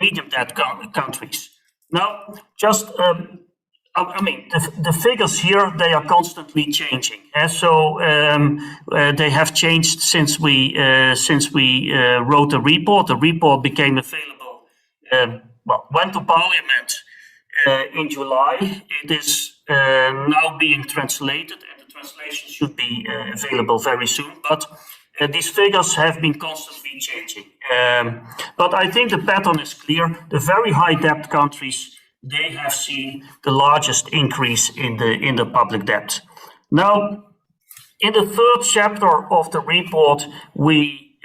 medium debt countries. Now, just the figures here, they are constantly changing. So they have changed since we wrote the report. The report became available, went to Parliament in July. It is now being translated, and the translation should be available very soon. But these figures have been constantly changing. But I think the pattern is clear. The very high debt countries, they have seen the largest increase in the public debt. Now, in the third chapter of the report, we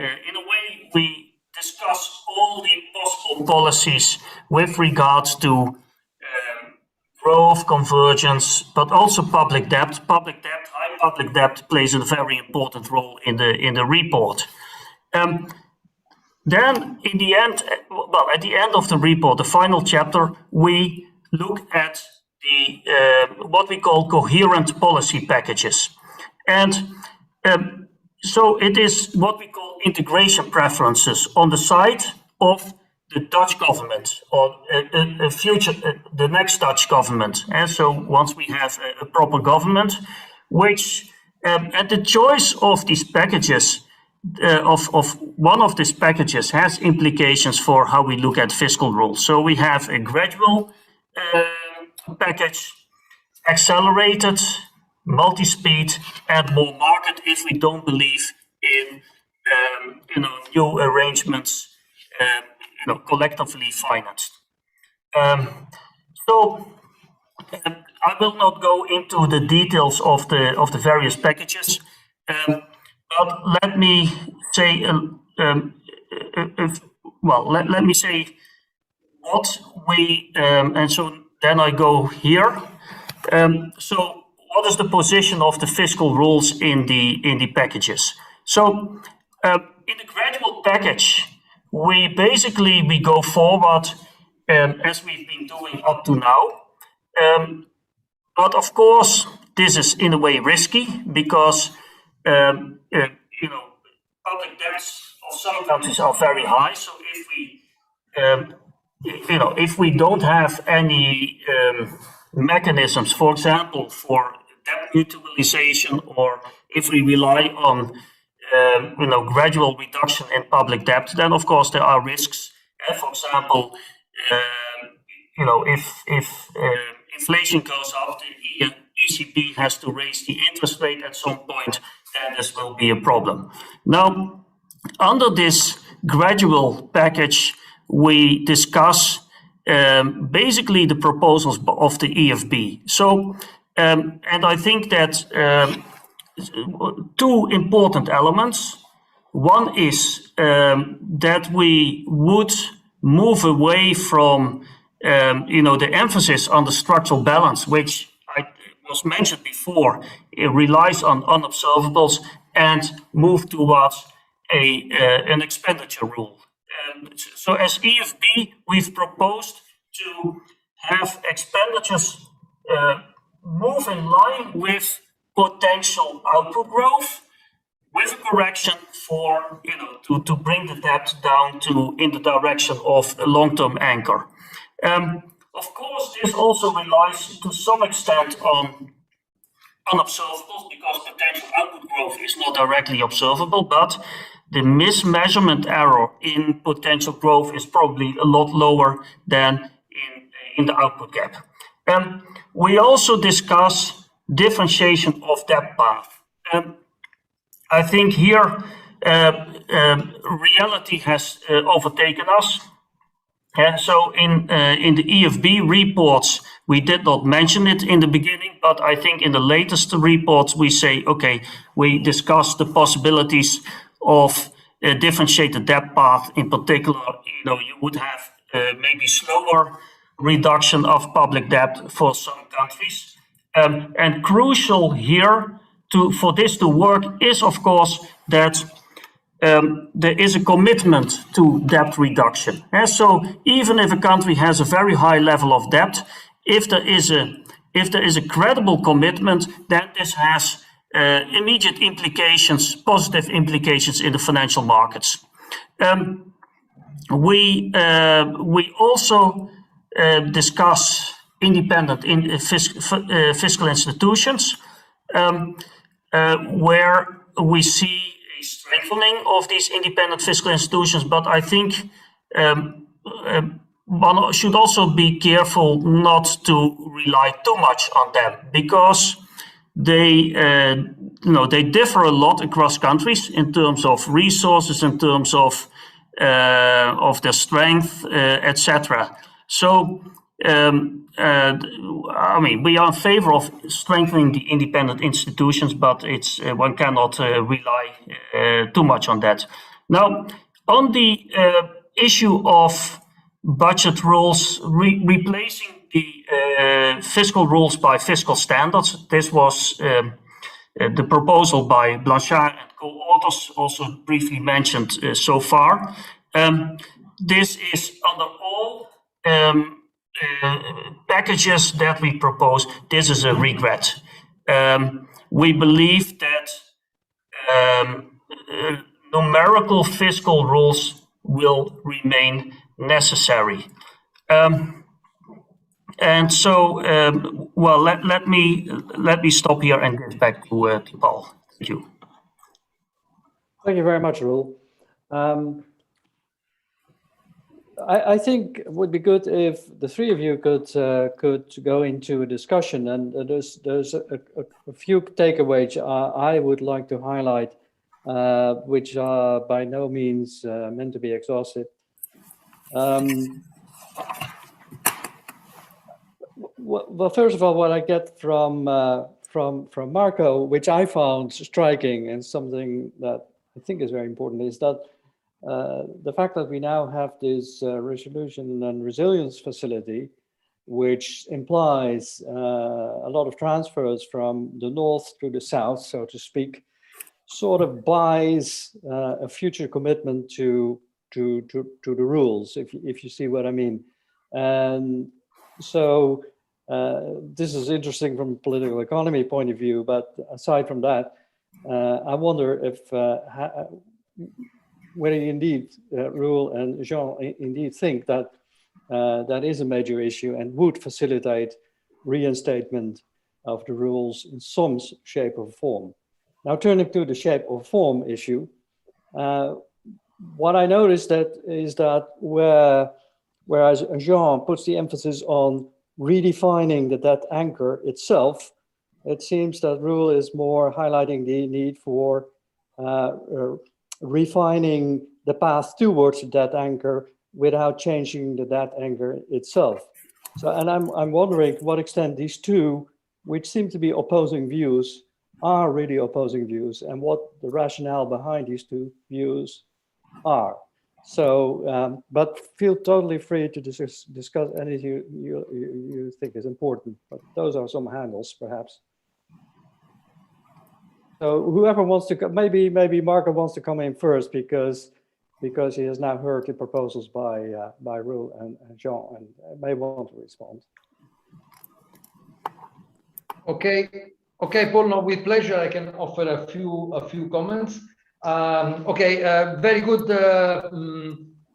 discuss all the possible policies with regards to growth, convergence, but also public debt. High public debt plays a very important role in the report. Then, in the end, at the end of the report, the final chapter, we look at the what we call coherent policy packages, and so it is what we call integration preferences on the side of the Dutch government or the next Dutch government. And so once we have a proper government, which and the choice of these packages. Of one of these packages has implications for how we look at fiscal rules. So we have a gradual package, accelerated, multi-speed, and more market if we don't believe in new arrangements, collectively financed. So I will not go into the details of the various packages. But let me say, let me say what we, and so then I go here. So what is the position of the fiscal rules in the packages? So in the gradual package, we go forward as we've been doing up to now. But of course, this is in a way risky because public debts of some countries are very high. So if we don't have any mechanisms, for example, for debt mutualization, or if we rely on gradual reduction in public debt, then of course there are risks. For example, if inflation goes up, the ECB has to raise the interest rate at some point, then this will be a problem. Now, under this gradual package, we discuss basically the proposals of the EFB. So, and I think that two important elements. One is that we would move away from the emphasis on the structural balance, which was mentioned before. It relies on unobservables, and move towards an expenditure rule. So as EFB, we've proposed to have expenditures move in line with potential output growth, with a correction for, to bring the debt down in the direction of a long-term anchor. Of course, this also relies to some extent on unobservables, because potential output growth is not directly observable, but the mismeasurement error in potential growth is probably a lot lower than in the output gap. We also discuss differentiation of debt path. I think here reality has overtaken us. So in the EFB reports, we did not mention it in the beginning, but I think in the latest reports we say, okay, we discussed the possibilities of a differentiated debt path. In particular, you would have maybe slower reduction of public debt for some countries. And crucial here for this to work is, of course, that there is a commitment to debt reduction. And so even if a country has a very high level of debt, if there is a credible commitment, then this has immediate implications, positive implications in the financial markets. We also discuss independent fiscal institutions, where we see a strengthening of these independent fiscal institutions, but I think one should also be careful not to rely too much on them, because they differ a lot across countries in terms of resources, in terms of their strength, etc. So, I mean, we are in favor of strengthening the independent institutions, but one cannot rely too much on that. Now, on the issue of budget rules, replacing the fiscal rules by fiscal standards, this was the proposal by Blanchard and co-authors, also briefly mentioned so far. This is under all packages that we propose, this is a regret. We believe that numerical fiscal rules will remain necessary. And so, well, let me stop here and get back to Paul. Thank you. Thank you very much, Roel. I think it would be good if the three of you could go into a discussion, and there's a few takeaways I would like to highlight, which are by no means meant to be exhaustive. Well, first of all, what I get from Marco, which I found striking and something that I think is very important, is that the fact that we now have this resolution and resilience facility, which implies a lot of transfers from the north to the south, so to speak, sort of buys a future commitment to the rules, if you see what I mean. And so this is interesting from a political economy point of view, but aside from that, I wonder if whether indeed Roel and Jean indeed think that that is a major issue and would facilitate reinstatement of the rules in some shape or form. Now, turning to the shape or form issue, what I noticed is that whereas Jean puts the emphasis on redefining the debt anchor itself, it seems that Roel is more highlighting the need for refining the path towards the debt anchor without changing the debt anchor itself. So, and I'm wondering to what extent these two, which seem to be opposing views, are really opposing views, and what the rationale behind these two views are. So, but feel totally free to discuss anything you think is important. But those are some handles, perhaps. So whoever wants to come, maybe Marco wants to come in first because he has now heard the proposals by Roel and Jean and may want to respond. Okay, Paul. No, with pleasure, I can offer a few comments. Very good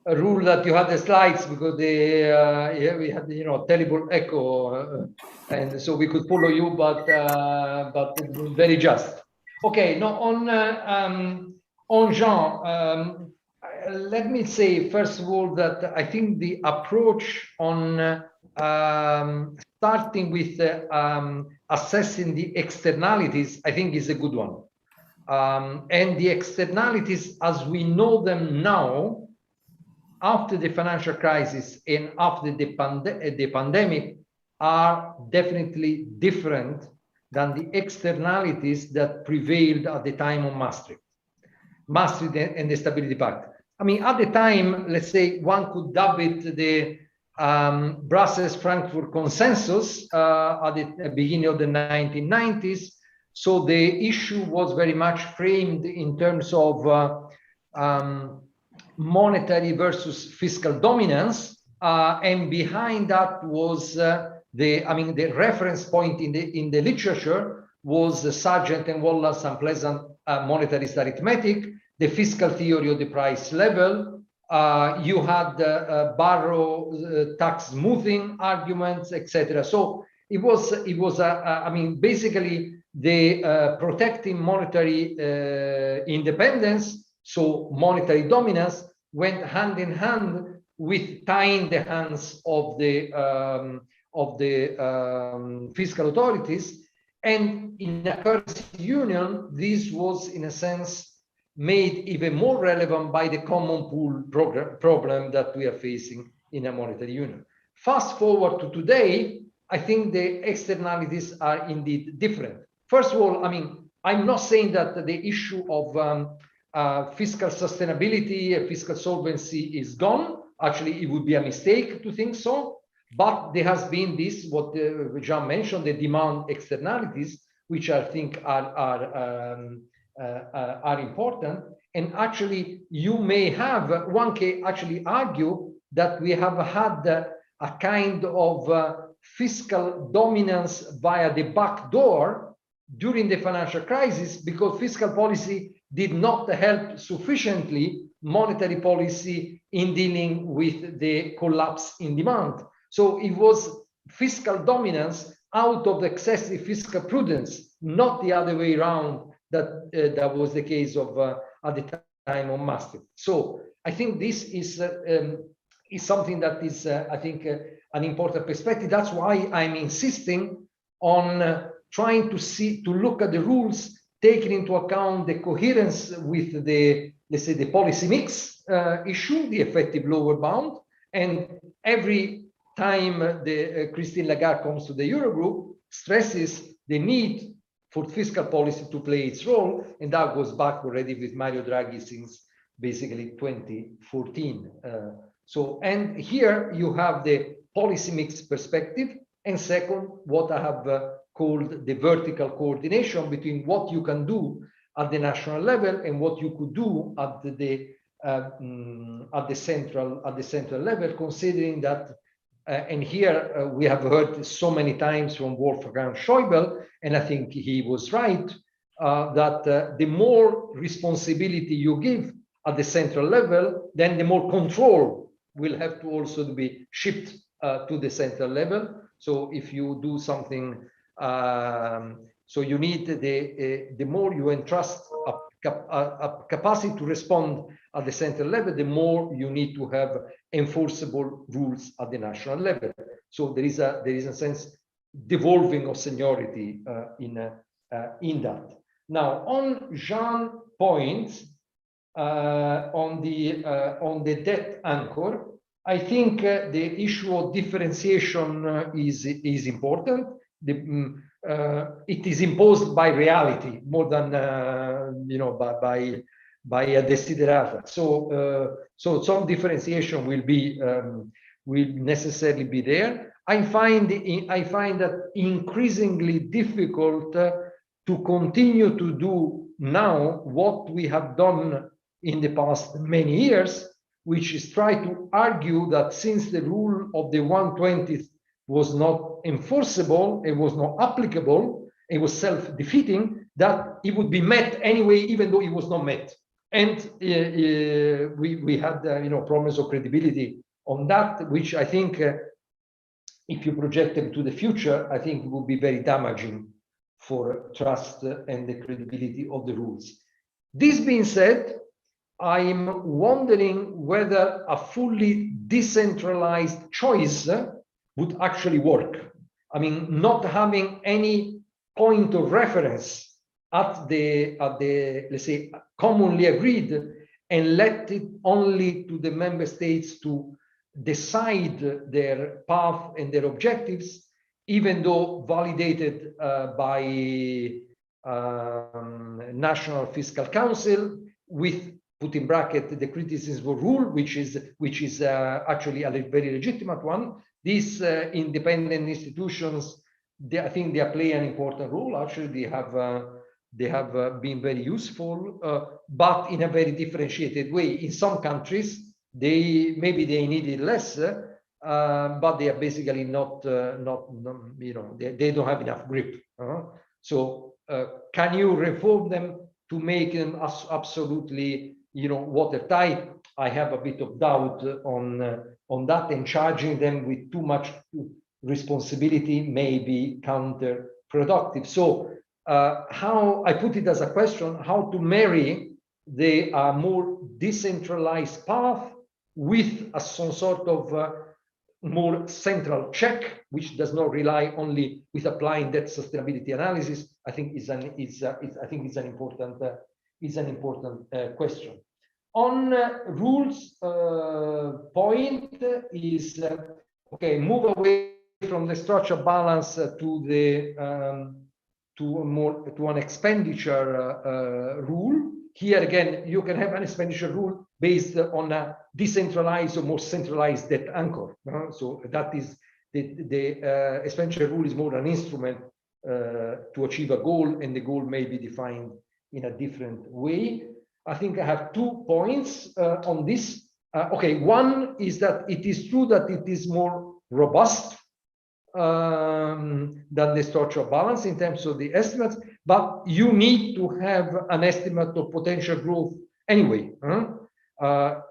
Roel that you had the slides, because we had terrible echo, and so we could follow you, but very just. Okay, now on Jean, let me say first of all that I think the approach on starting with assessing the externalities, I think, is a good one. And the externalities, as we know them now, after the financial crisis and after the pandemic are definitely different than the externalities that prevailed at the time of Maastricht and the Stability Pact. I mean, at the time, let's say one could dub it the Brussels-Frankfurt consensus at the beginning of the 1990s. So the issue was very much framed in terms of monetary versus fiscal dominance, and behind that was the reference point in the literature was Sargent and Wallace unpleasant monetarist arithmetic, the fiscal theory of the price level. You had Barrow tax smoothing arguments, etc. So it was basically the protecting monetary independence, so monetary dominance, went hand in hand with tying the hands of the fiscal authorities. And in a currency union, this was in a sense made even more relevant by the common pool problem that we are facing in a monetary union. Fast forward to today, I think the externalities are indeed different. First of all, I mean, I'm not saying that the issue of fiscal sustainability and fiscal solvency is gone. Actually, it would be a mistake to think so. But there has been this, what Jean mentioned, the demand externalities, which I think are important. And actually, one can actually argue that we have had a kind of fiscal dominance via the back door during the financial crisis, because fiscal policy did not help sufficiently monetary policy in dealing with the collapse in demand. So it was fiscal dominance out of excessive fiscal prudence, not the other way around that was the case of at the time of Maastricht. So I think this is something that is, I think, an important perspective. That's why I'm insisting on trying to look at the rules, taking into account the coherence with the, let's say, the policy mix issue, the effective lower bound. And every time Christine Lagarde comes to the Eurogroup, stresses the need for fiscal policy to play its role, and that goes back already with Mario Draghi since basically 2014. And here you have the policy mix perspective, and second, what I have called the vertical coordination between what you can do at the national level and what you could do at the central level, considering that. And here we have heard so many times from Wolfgang Schäuble, and I think he was right, that the more responsibility you give at the central level, then the more control will have to also be shipped to the central level. So if you do something, so you need the more you entrust a capacity to respond at the central level, the more you need to have enforceable rules at the national level. So there is a sense devolving of seniority in that. Now, on Jean's point on the debt anchor, I think the issue of differentiation is important. It is imposed by reality more than by a desiderata. So some differentiation will necessarily be there. I find that increasingly difficult to continue to do now what we have done in the past many years, which is try to argue that since the rule of the 1/20th was not enforceable, it was not applicable, it was self-defeating, that it would be met anyway, even though it was not met. And we had promise of credibility on that, which I think if you project them to the future, I think it would be very damaging for trust and the credibility of the rules. This being said, I'm wondering whether a fully decentralized choice would actually work. I mean, not having any point of reference at the let's say commonly agreed, and let it only to the member states to decide their path and their objectives, even though validated by National Fiscal Council, with, put in bracket, the criticism rule, which is actually a very legitimate one. These independent institutions, I think they play an important role. Actually, they have been very useful, but in a very differentiated way. In some countries, maybe they need it less, but they are basically not you know, they don't have enough grip. So can you reform them to make them absolutely, you know, watertight? I have a bit of doubt on that, and charging them with too much responsibility may be counterproductive. So how I put it as a question, how to marry the more decentralized path with some sort of more central check, which does not rely only with applying debt sustainability analysis. I think is an important question. On rules point is okay, move away from the structural balance to the to an expenditure rule. Here again, you can have an expenditure rule based on a decentralized or more centralized debt anchor. So that is the expenditure rule is more an instrument to achieve a goal, and the goal may be defined in a different way. I think I have 2 points on this. Okay, one is that it is true that it is more robust than the structural balance in terms of the estimates, but you need to have an estimate of potential growth anyway.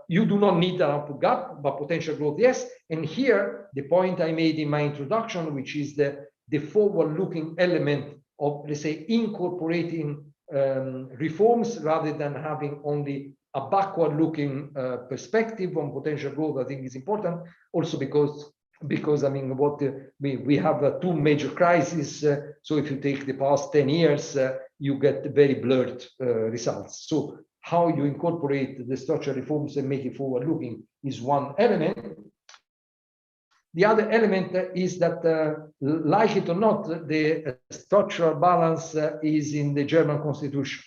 You do not need an output gap, but potential growth, yes. And here, the point I made in my introduction, which is the forward-looking element of, let's say, incorporating reforms rather than having only a backward-looking perspective on potential growth, I think is important. Also because I mean, we have 2 major crises. So if you take the past 10 years, you get very blurred results. So how you incorporate the structural reforms and make it forward-looking is one element. The other element is that, like it or not, the structural balance is in the German constitution.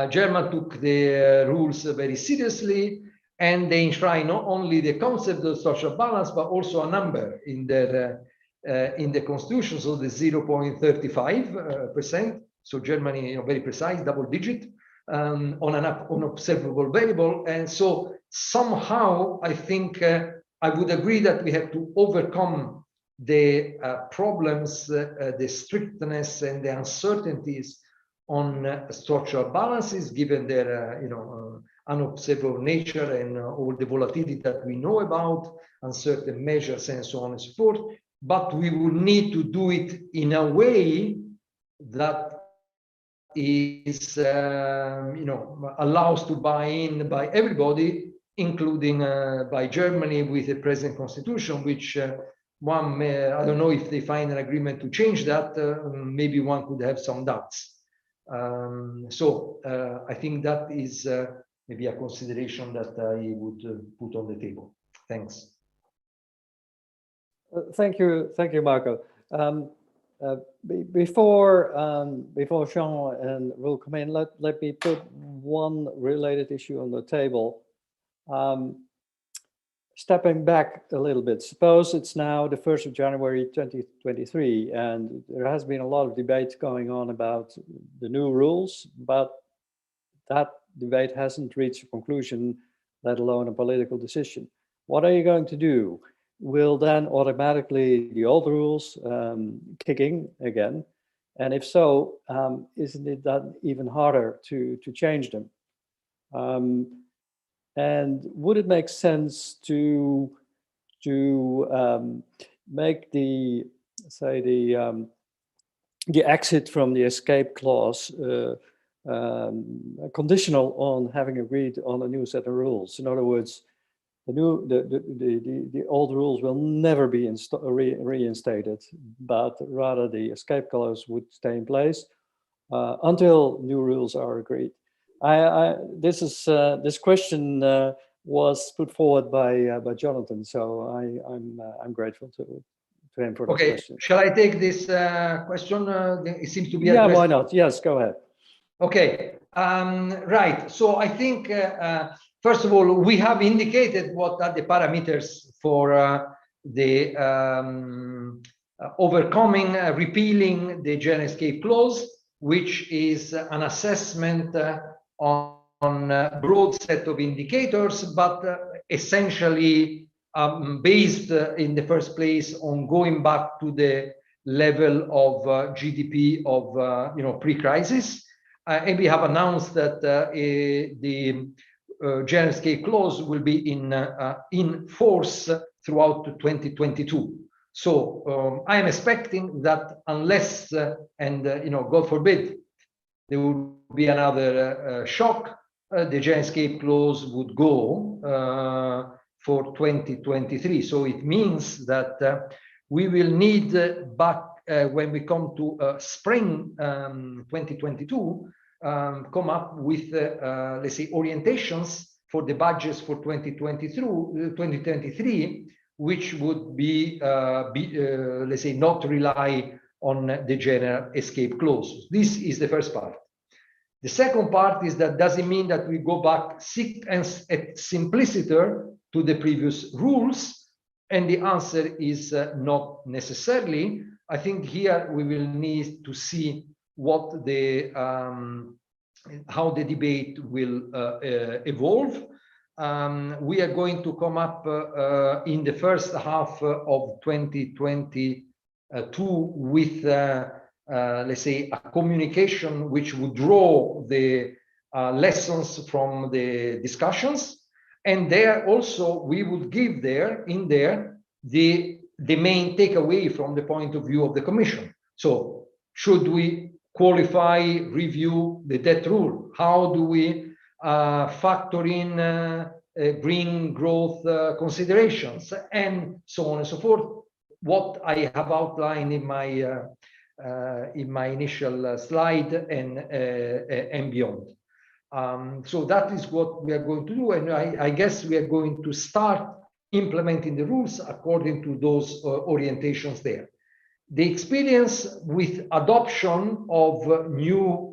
Germany took the rules very seriously, and they enshrine not only the concept of structural balance, but also a number in the constitution, so the 0.35%. So Germany, very precise, double digit on an unobservable variable. And so somehow I think I would agree that we have to overcome the problems, the strictness and the uncertainties on structural balances, given their unobservable nature and all the volatility that we know about, uncertain measures and so on and so forth. But we will need to do it in a way that is, allows to buy in by everybody, including by Germany with the present constitution, which one may, I don't know if they find an agreement to change that, maybe one could have some doubts. So I think that is maybe a consideration that I would put on the table. Thanks. Thank you, Marco. Before Jean and will come in, let me put one related issue on the table. Stepping back a little bit, suppose it's now the 1st of January 2023, and there has been a lot of debate going on about the new rules, but that debate hasn't reached a conclusion, let alone a political decision. What are you going to do? Will then automatically the old rules kick in again? And if so, isn't it that even harder to change them? And would it make sense to make the exit from the escape clause conditional on having agreed on a new set of rules? In other words, the old rules will never be reinstated, but rather the escape clause would stay in place until new rules are agreed. This question was put forward by Jonathan, so I'm grateful to him for this question. Shall I take this question? It seems to be yeah, addressed. why not? Yes, go ahead. Okay, right. So I think first of all, we have indicated what are the parameters for the overcoming, repealing the general escape clause, which is an assessment on a broad set of indicators, but essentially based in the first place on going back to the level of GDP of pre-crisis. And we have announced that the general escape clause will be in force throughout 2022. So I am expecting that unless and God forbid there will be another shock, the general escape clause would go for 2023. So it means that we will need back when we come to spring 2022, come up with let's say orientations for the budgets for 2023, which would be let's say not rely on the general escape clause. This is the first part. The second part is that does it mean that we go back simpliciter to the previous rules? And the answer is not necessarily. I think here we will need to see what the how the debate will evolve. We are going to come up in the first half of 2022 with let's say a communication which would draw the lessons from the discussions, and there also we would give in there the main takeaway from the point of view of the Commission. So should we qualify, review the debt rule? How do we factor in green growth considerations, and so on and so forth? What I have outlined in my initial slide and beyond. So that is what we are going to do, and I guess we are going to start implementing the rules according to those orientations there. The experience with adoption of new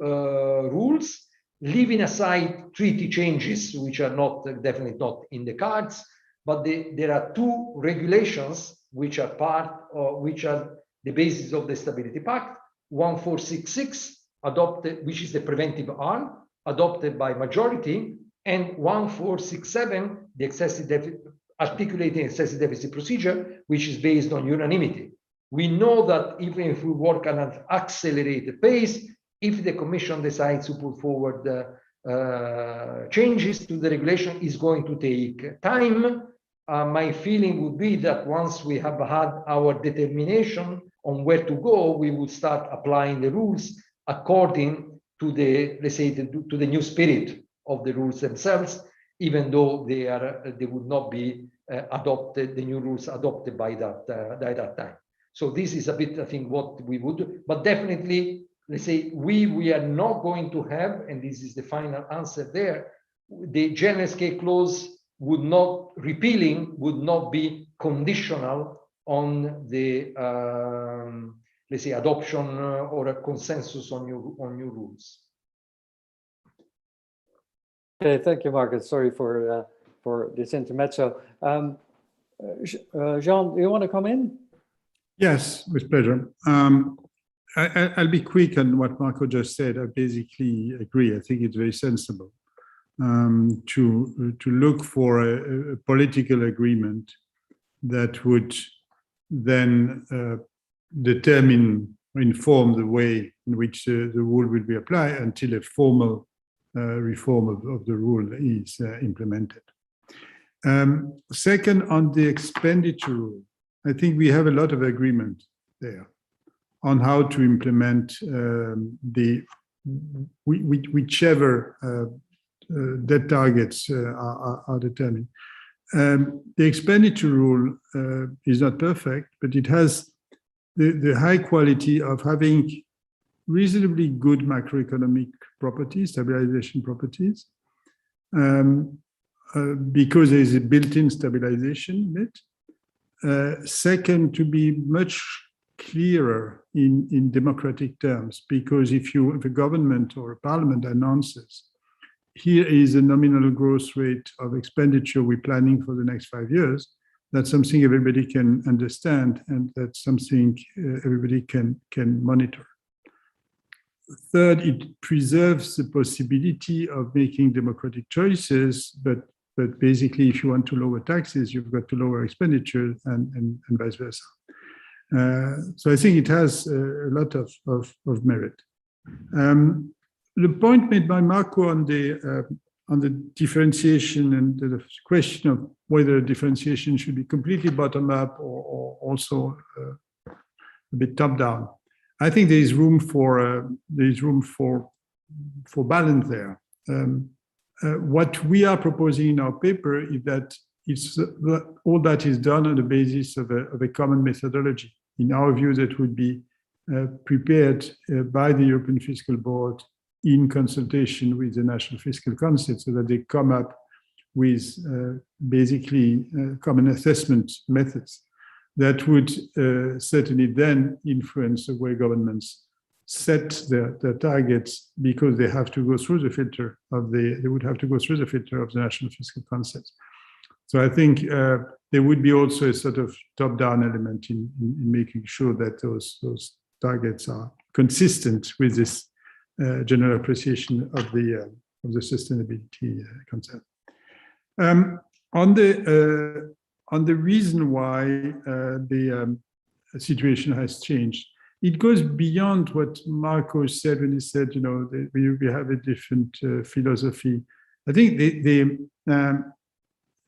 rules, leaving aside treaty changes, which are definitely not in the cards, but there are two regulations which are which are the basis of the Stability Pact. 1466 adopted, which is the preventive arm, adopted by majority, and 1467, the articulating excessive deficit procedure, which is based on unanimity. We know that even if we work at an accelerated pace, if the Commission decides to put forward changes to the regulation, is going to take time. My feeling would be that once we have had our determination on where to go, we will start applying the rules according to the, let's say, to the new spirit of the rules themselves, even though they would not be adopted, the new rules adopted by that time. So this is a bit, I think, what we would do. But definitely, let's say, we are not going to have, and this is the final answer there, the general escape clause repealing would not be conditional on the let's say adoption or a consensus on new rules. Okay, thank you, Marcus. Sorry for this intermezzo. Jean, do you want to come in? Yes, with pleasure. I'll be quick on what Marco just said. I basically agree. I think it's very sensible to look for a political agreement that would then determine or inform the way in which the rule will be applied until a formal reform of the rule is implemented. Second, on the expenditure rule, I think we have a lot of agreement there on how to implement whichever debt targets are determined. The expenditure rule is not perfect, but it has the high quality of having reasonably good macroeconomic properties, stabilization properties, because there is a built-in stabilization in it. Second, to be much clearer in democratic terms, because if a government or a parliament announces, here is a nominal growth rate of expenditure we're planning for the next 5 years, that's something everybody can understand, and that's something everybody can monitor. Third, it preserves the possibility of making democratic choices, but basically, if you want to lower taxes, you've got to lower expenditure and vice versa. So I think it has a lot of merit. The point made by Marco on the differentiation and the question of whether differentiation should be completely bottom up or also a bit top down. I think there is room for balance there. What we are proposing in our paper is that all that is done on the basis of a common methodology. In our view, that would be prepared by the European Fiscal Board in consultation with the National Fiscal Council, so that they come up with basically common assessment methods that would certainly then influence the way governments set their targets, because they have to go through the filter of the National Fiscal Council. So I think there would be also a sort of top-down element in making sure that those targets are consistent with this general appreciation of the sustainability concept. On the reason why the situation has changed, it goes beyond what Marco said when he said, we have a different philosophy. I think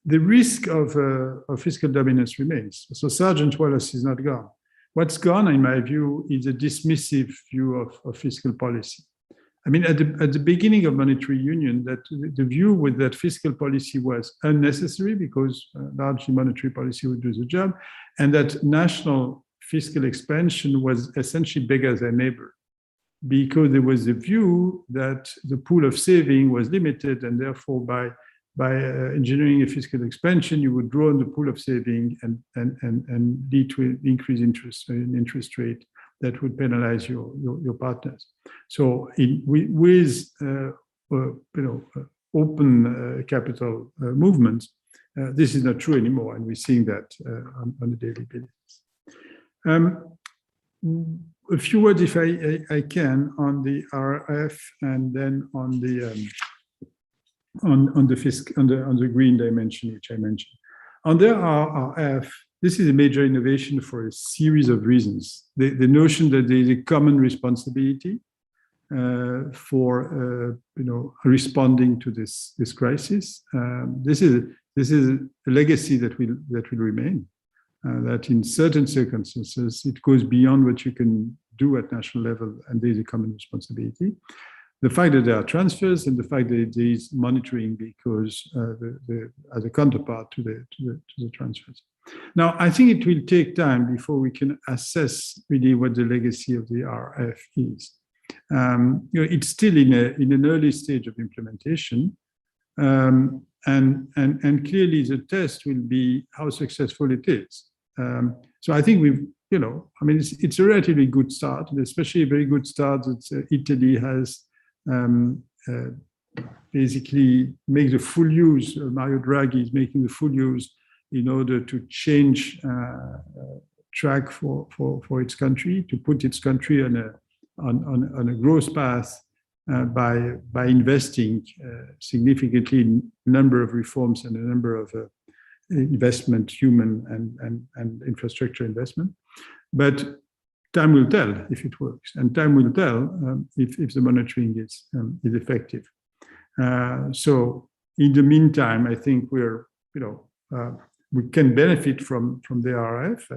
the risk of fiscal dominance remains. So Sergeant Wallace is not gone. What's gone, in my view, is a dismissive view of fiscal policy. I mean, at the beginning of monetary union, that the view was that fiscal policy was unnecessary because largely monetary policy would do the job, and that national fiscal expansion was essentially beggar's neighbor, because there was a view that the pool of saving was limited, and therefore by engineering a fiscal expansion, you would draw on the pool of saving and lead to an increased interest rate that would penalize your partners. So with open capital movements, this is not true anymore, and we're seeing that on a daily basis. A few words, if I can, on the RRF, and then on the green dimension, which I mentioned. On the RRF, this is a major innovation for a series of reasons. The notion that there is a common responsibility for responding to this crisis. This is a legacy that will remain. That in certain circumstances it goes beyond what you can do at national level, and there is a common responsibility. The fact that there are transfers and the fact that there is monitoring because as a counterpart to the transfers. Now, I think it will take time before we can assess really what the legacy of the RF is. It's still in an early stage of implementation, and clearly the test will be how successful it is. So I think it's a relatively good start, and especially a very good start that Italy has basically make the full use. Mario Draghi is making the full use in order to change track for its country, to put its country on a growth path by investing significantly in a number of reforms and a number of investment, human and infrastructure investment. But time will tell if it works, and time will tell if the monitoring is effective. So in the meantime, I think we can benefit from the RRF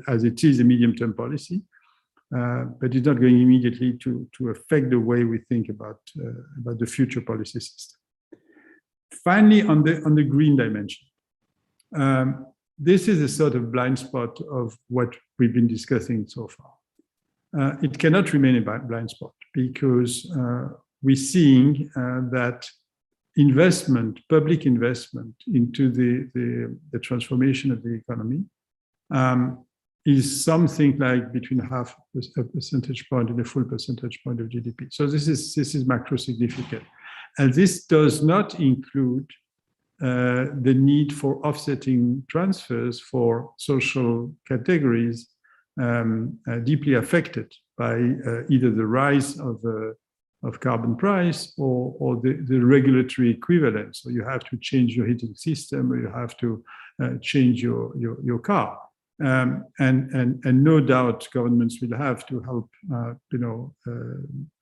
as it is a medium-term policy, but it's not going immediately to affect the way we think about the future policy system. Finally, on the green dimension, this is a sort of blind spot of what we've been discussing so far. it cannot remain a blind spot, because we're seeing that public investment into the transformation of the economy is something like between half a percentage point and a full percentage point of GDP. So this is macro significant. And this does not include the need for offsetting transfers for social categories deeply affected by either the rise of carbon price or the regulatory equivalent. So you have to change your heating system, or you have to change your car. And no doubt governments will have to help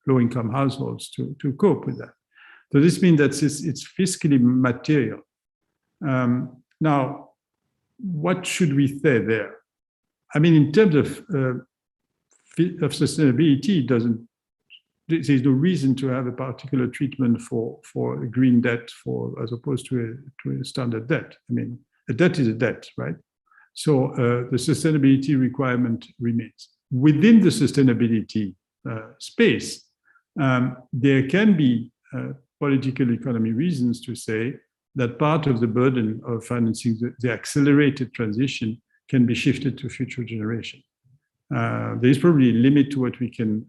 low-income households to cope with that. So this means that it's fiscally material. Now, what should we say there? I mean, in terms of sustainability, there's no reason to have a particular treatment for a green debt as opposed to a standard debt. I mean, a debt is a debt, right? So the sustainability requirement remains. Within the sustainability space, there can be political economy reasons to say that part of the burden of financing the accelerated transition can be shifted to future generation. There is probably a limit to what we can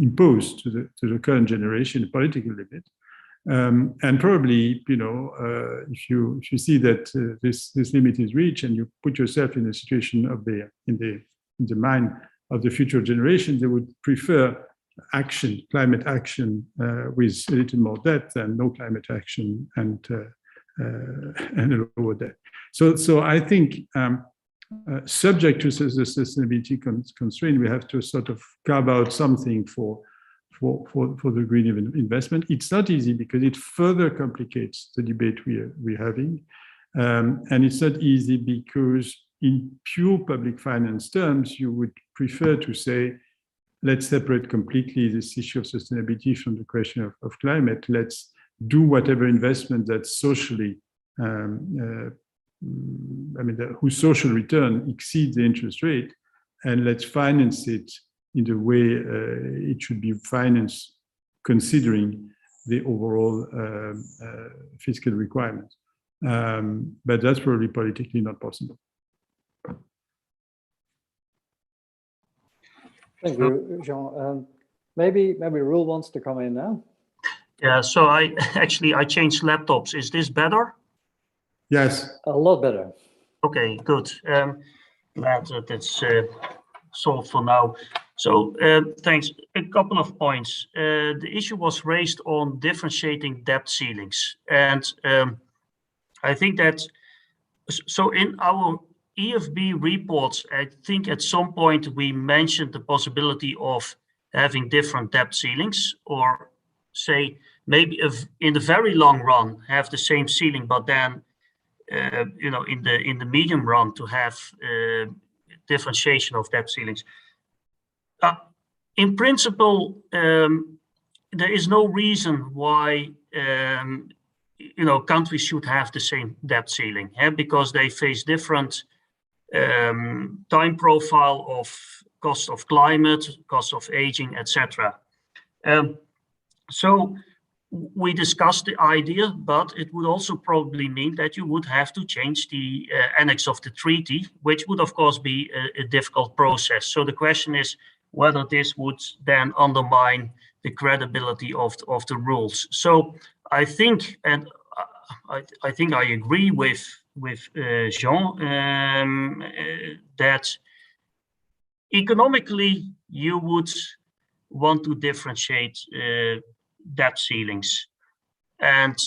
impose to the current generation, a political limit. And probably, if you see that this limit is reached, and you put yourself in a situation of in the mind of the future generation, they would prefer climate action with a little more debt than no climate action and a lower debt. So I think subject to the sustainability constraint, we have to sort of carve out something for the green investment. It's not easy because it further complicates the debate we're having. And it's not easy because in pure public finance terms, you would prefer to say, let's separate completely this issue of sustainability from the question of climate. Let's do whatever investment that's socially, whose social return exceeds the interest rate, and let's finance it in the way it should be financed, considering the overall fiscal requirements. But that's probably politically not possible. Thank you, Jean. Maybe Roel wants to come in now. Yeah, so I changed laptops. Is this better? Yes. A lot better. Okay, good. Glad that it's solved for now. So thanks. A couple of points. The issue was raised on differentiating debt ceilings. And I think that, so in our EFB reports, I think at some point we mentioned the possibility of having different debt ceilings, or say maybe if in the very long run have the same ceiling, but then in the medium run to have differentiation of debt ceilings. In principle, there is no reason why countries should have the same debt ceiling, because they face different time profile of cost of climate, cost of aging, etc. So we discussed the idea, but it would also probably mean that you would have to change the annex of the treaty, which would of course be a difficult process. So the question is whether this would then undermine the credibility of the rules. So I think, and I think I agree with Jean, that economically you would want to differentiate debt ceilings, and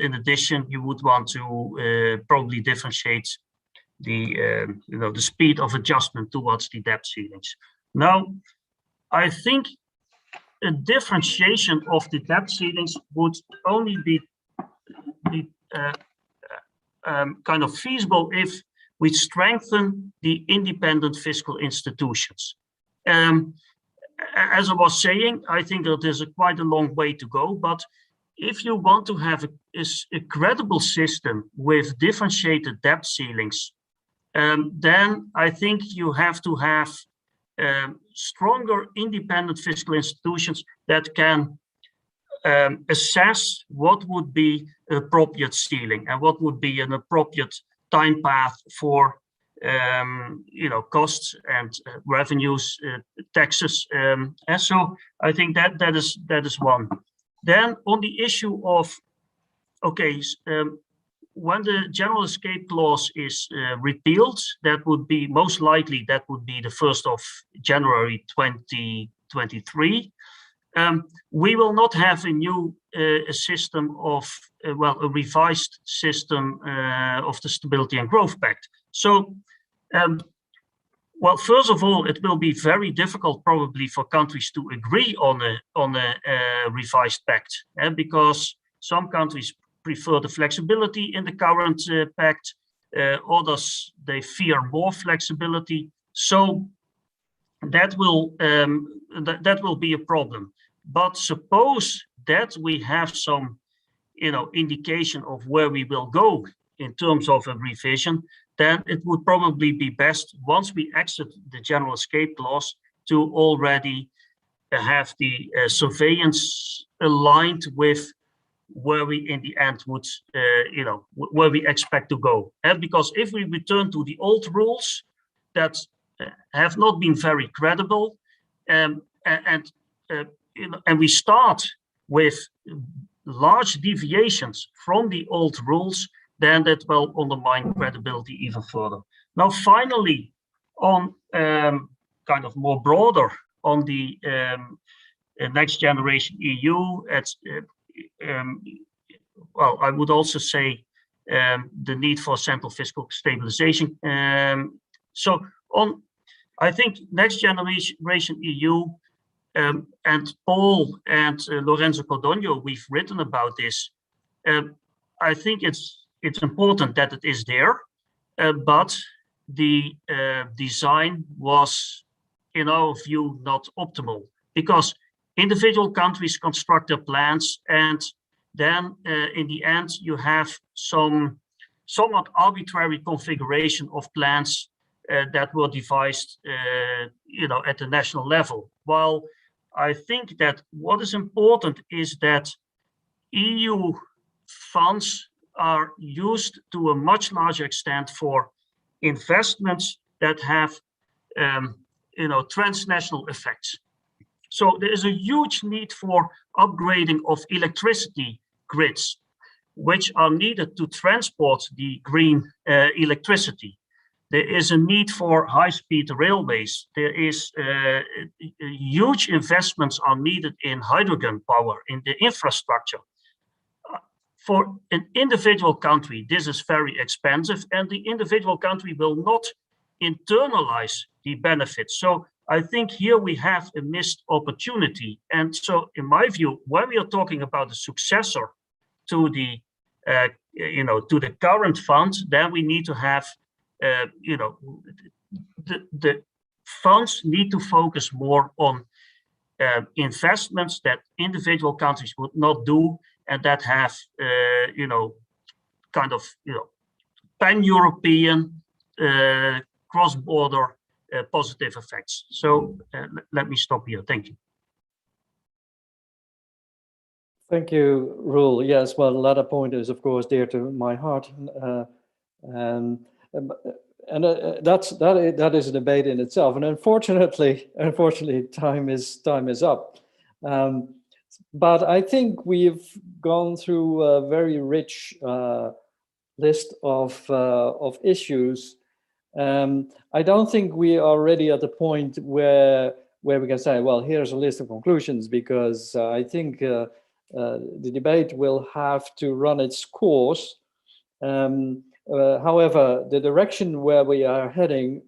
in addition you would want to probably differentiate the the speed of adjustment towards the debt ceilings. Now, I think a differentiation of the debt ceilings would only be kind of feasible if we strengthen the independent fiscal institutions. As I was saying, I think that there's quite a long way to go, but if you want to have a credible system with differentiated debt ceilings, then I think you have to have stronger independent fiscal institutions that can assess what would be an appropriate ceiling and what would be an appropriate time path for costs and revenues, taxes, and so I think that is one. Then on the issue of when the general escape clause is repealed, that would be most likely the 1st of January 2023. We will not have a new system of a revised system of the Stability and Growth Pact. So, first of all, it will be very difficult probably for countries to agree on a revised pact, because some countries prefer the flexibility in the current pact. Others, they fear more flexibility. So that will be a problem. But suppose that we have some, indication of where we will go in terms of a revision, then it would probably be best, once we exit the general escape clause, to already have the surveillance aligned with where we in the end would, where we expect to go. And because if we return to the old rules that have not been very credible, and we start with large deviations from the old rules, then that will undermine credibility even further. Now, finally, on kind of more broader on the next generation EU, I would also say the need for central fiscal stabilization. I think next generation EU, and Paul and Lorenzo Codogno, we've written about this. I think it's important that it is there, but the design was, in our view, not optimal, because individual countries construct their plans, and then in the end you have somewhat arbitrary configuration of plans that were devised at the national level. While I think that what is important is that EU funds are used to a much larger extent for investments that have transnational effects. So there is a huge need for upgrading of electricity grids, which are needed to transport the green electricity. There is a need for high-speed railways. There is huge investments are needed in hydrogen power, in the infrastructure. For an individual country, this is very expensive, and the individual country will not internalize the benefits. So I think here we have a missed opportunity. And so, in my view, when we are talking about a successor to the, to the current fund, then we need to have, the funds need to focus more on investments that individual countries would not do, and that have, pan-European, cross-border positive effects. So let me stop here. Thank you. Thank you, Roel. Yes, well, the latter point is, of course, dear to my heart, and that is a debate in itself. And unfortunately, time is up. But I think we've gone through a very rich list of issues. I don't think we are already at the point where we can say, well, here's a list of conclusions, because I think the debate will have to run its course. However, the direction where we are heading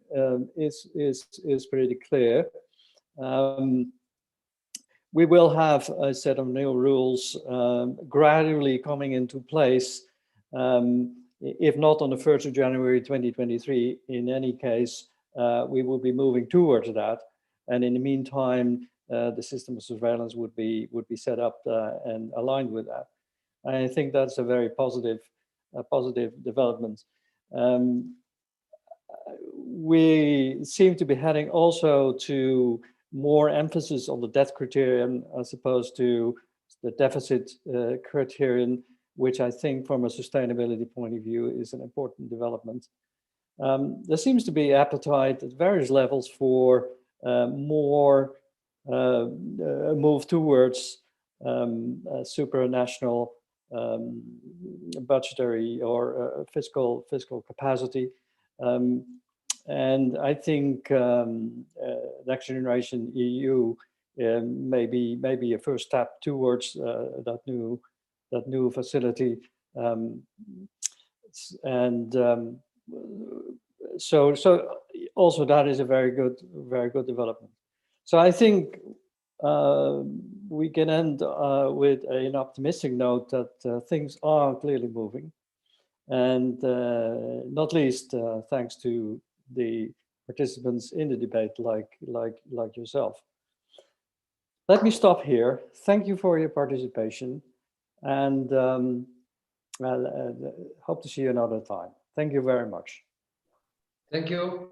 is pretty clear. We will have a set of new rules gradually coming into place, if not on the 1st of January 2023. In any case, we will be moving towards that. And in the meantime, the system of surveillance would be set up and aligned with that. I think that's a very positive development. we seem to be heading also to more emphasis on the debt criterion as opposed to the deficit criterion, which I think from a sustainability point of view is an important development. There seems to be appetite at various levels for more move towards supranational budgetary or fiscal capacity. And I think Next Generation EU may be a first step towards that new facility. So also that is a very good development. So I think we can end with an optimistic note that things are clearly moving, and not least thanks to the participants in the debate like yourself. Let me stop here. Thank you for your participation, and hope to see you another time. Thank you very much. Thank you.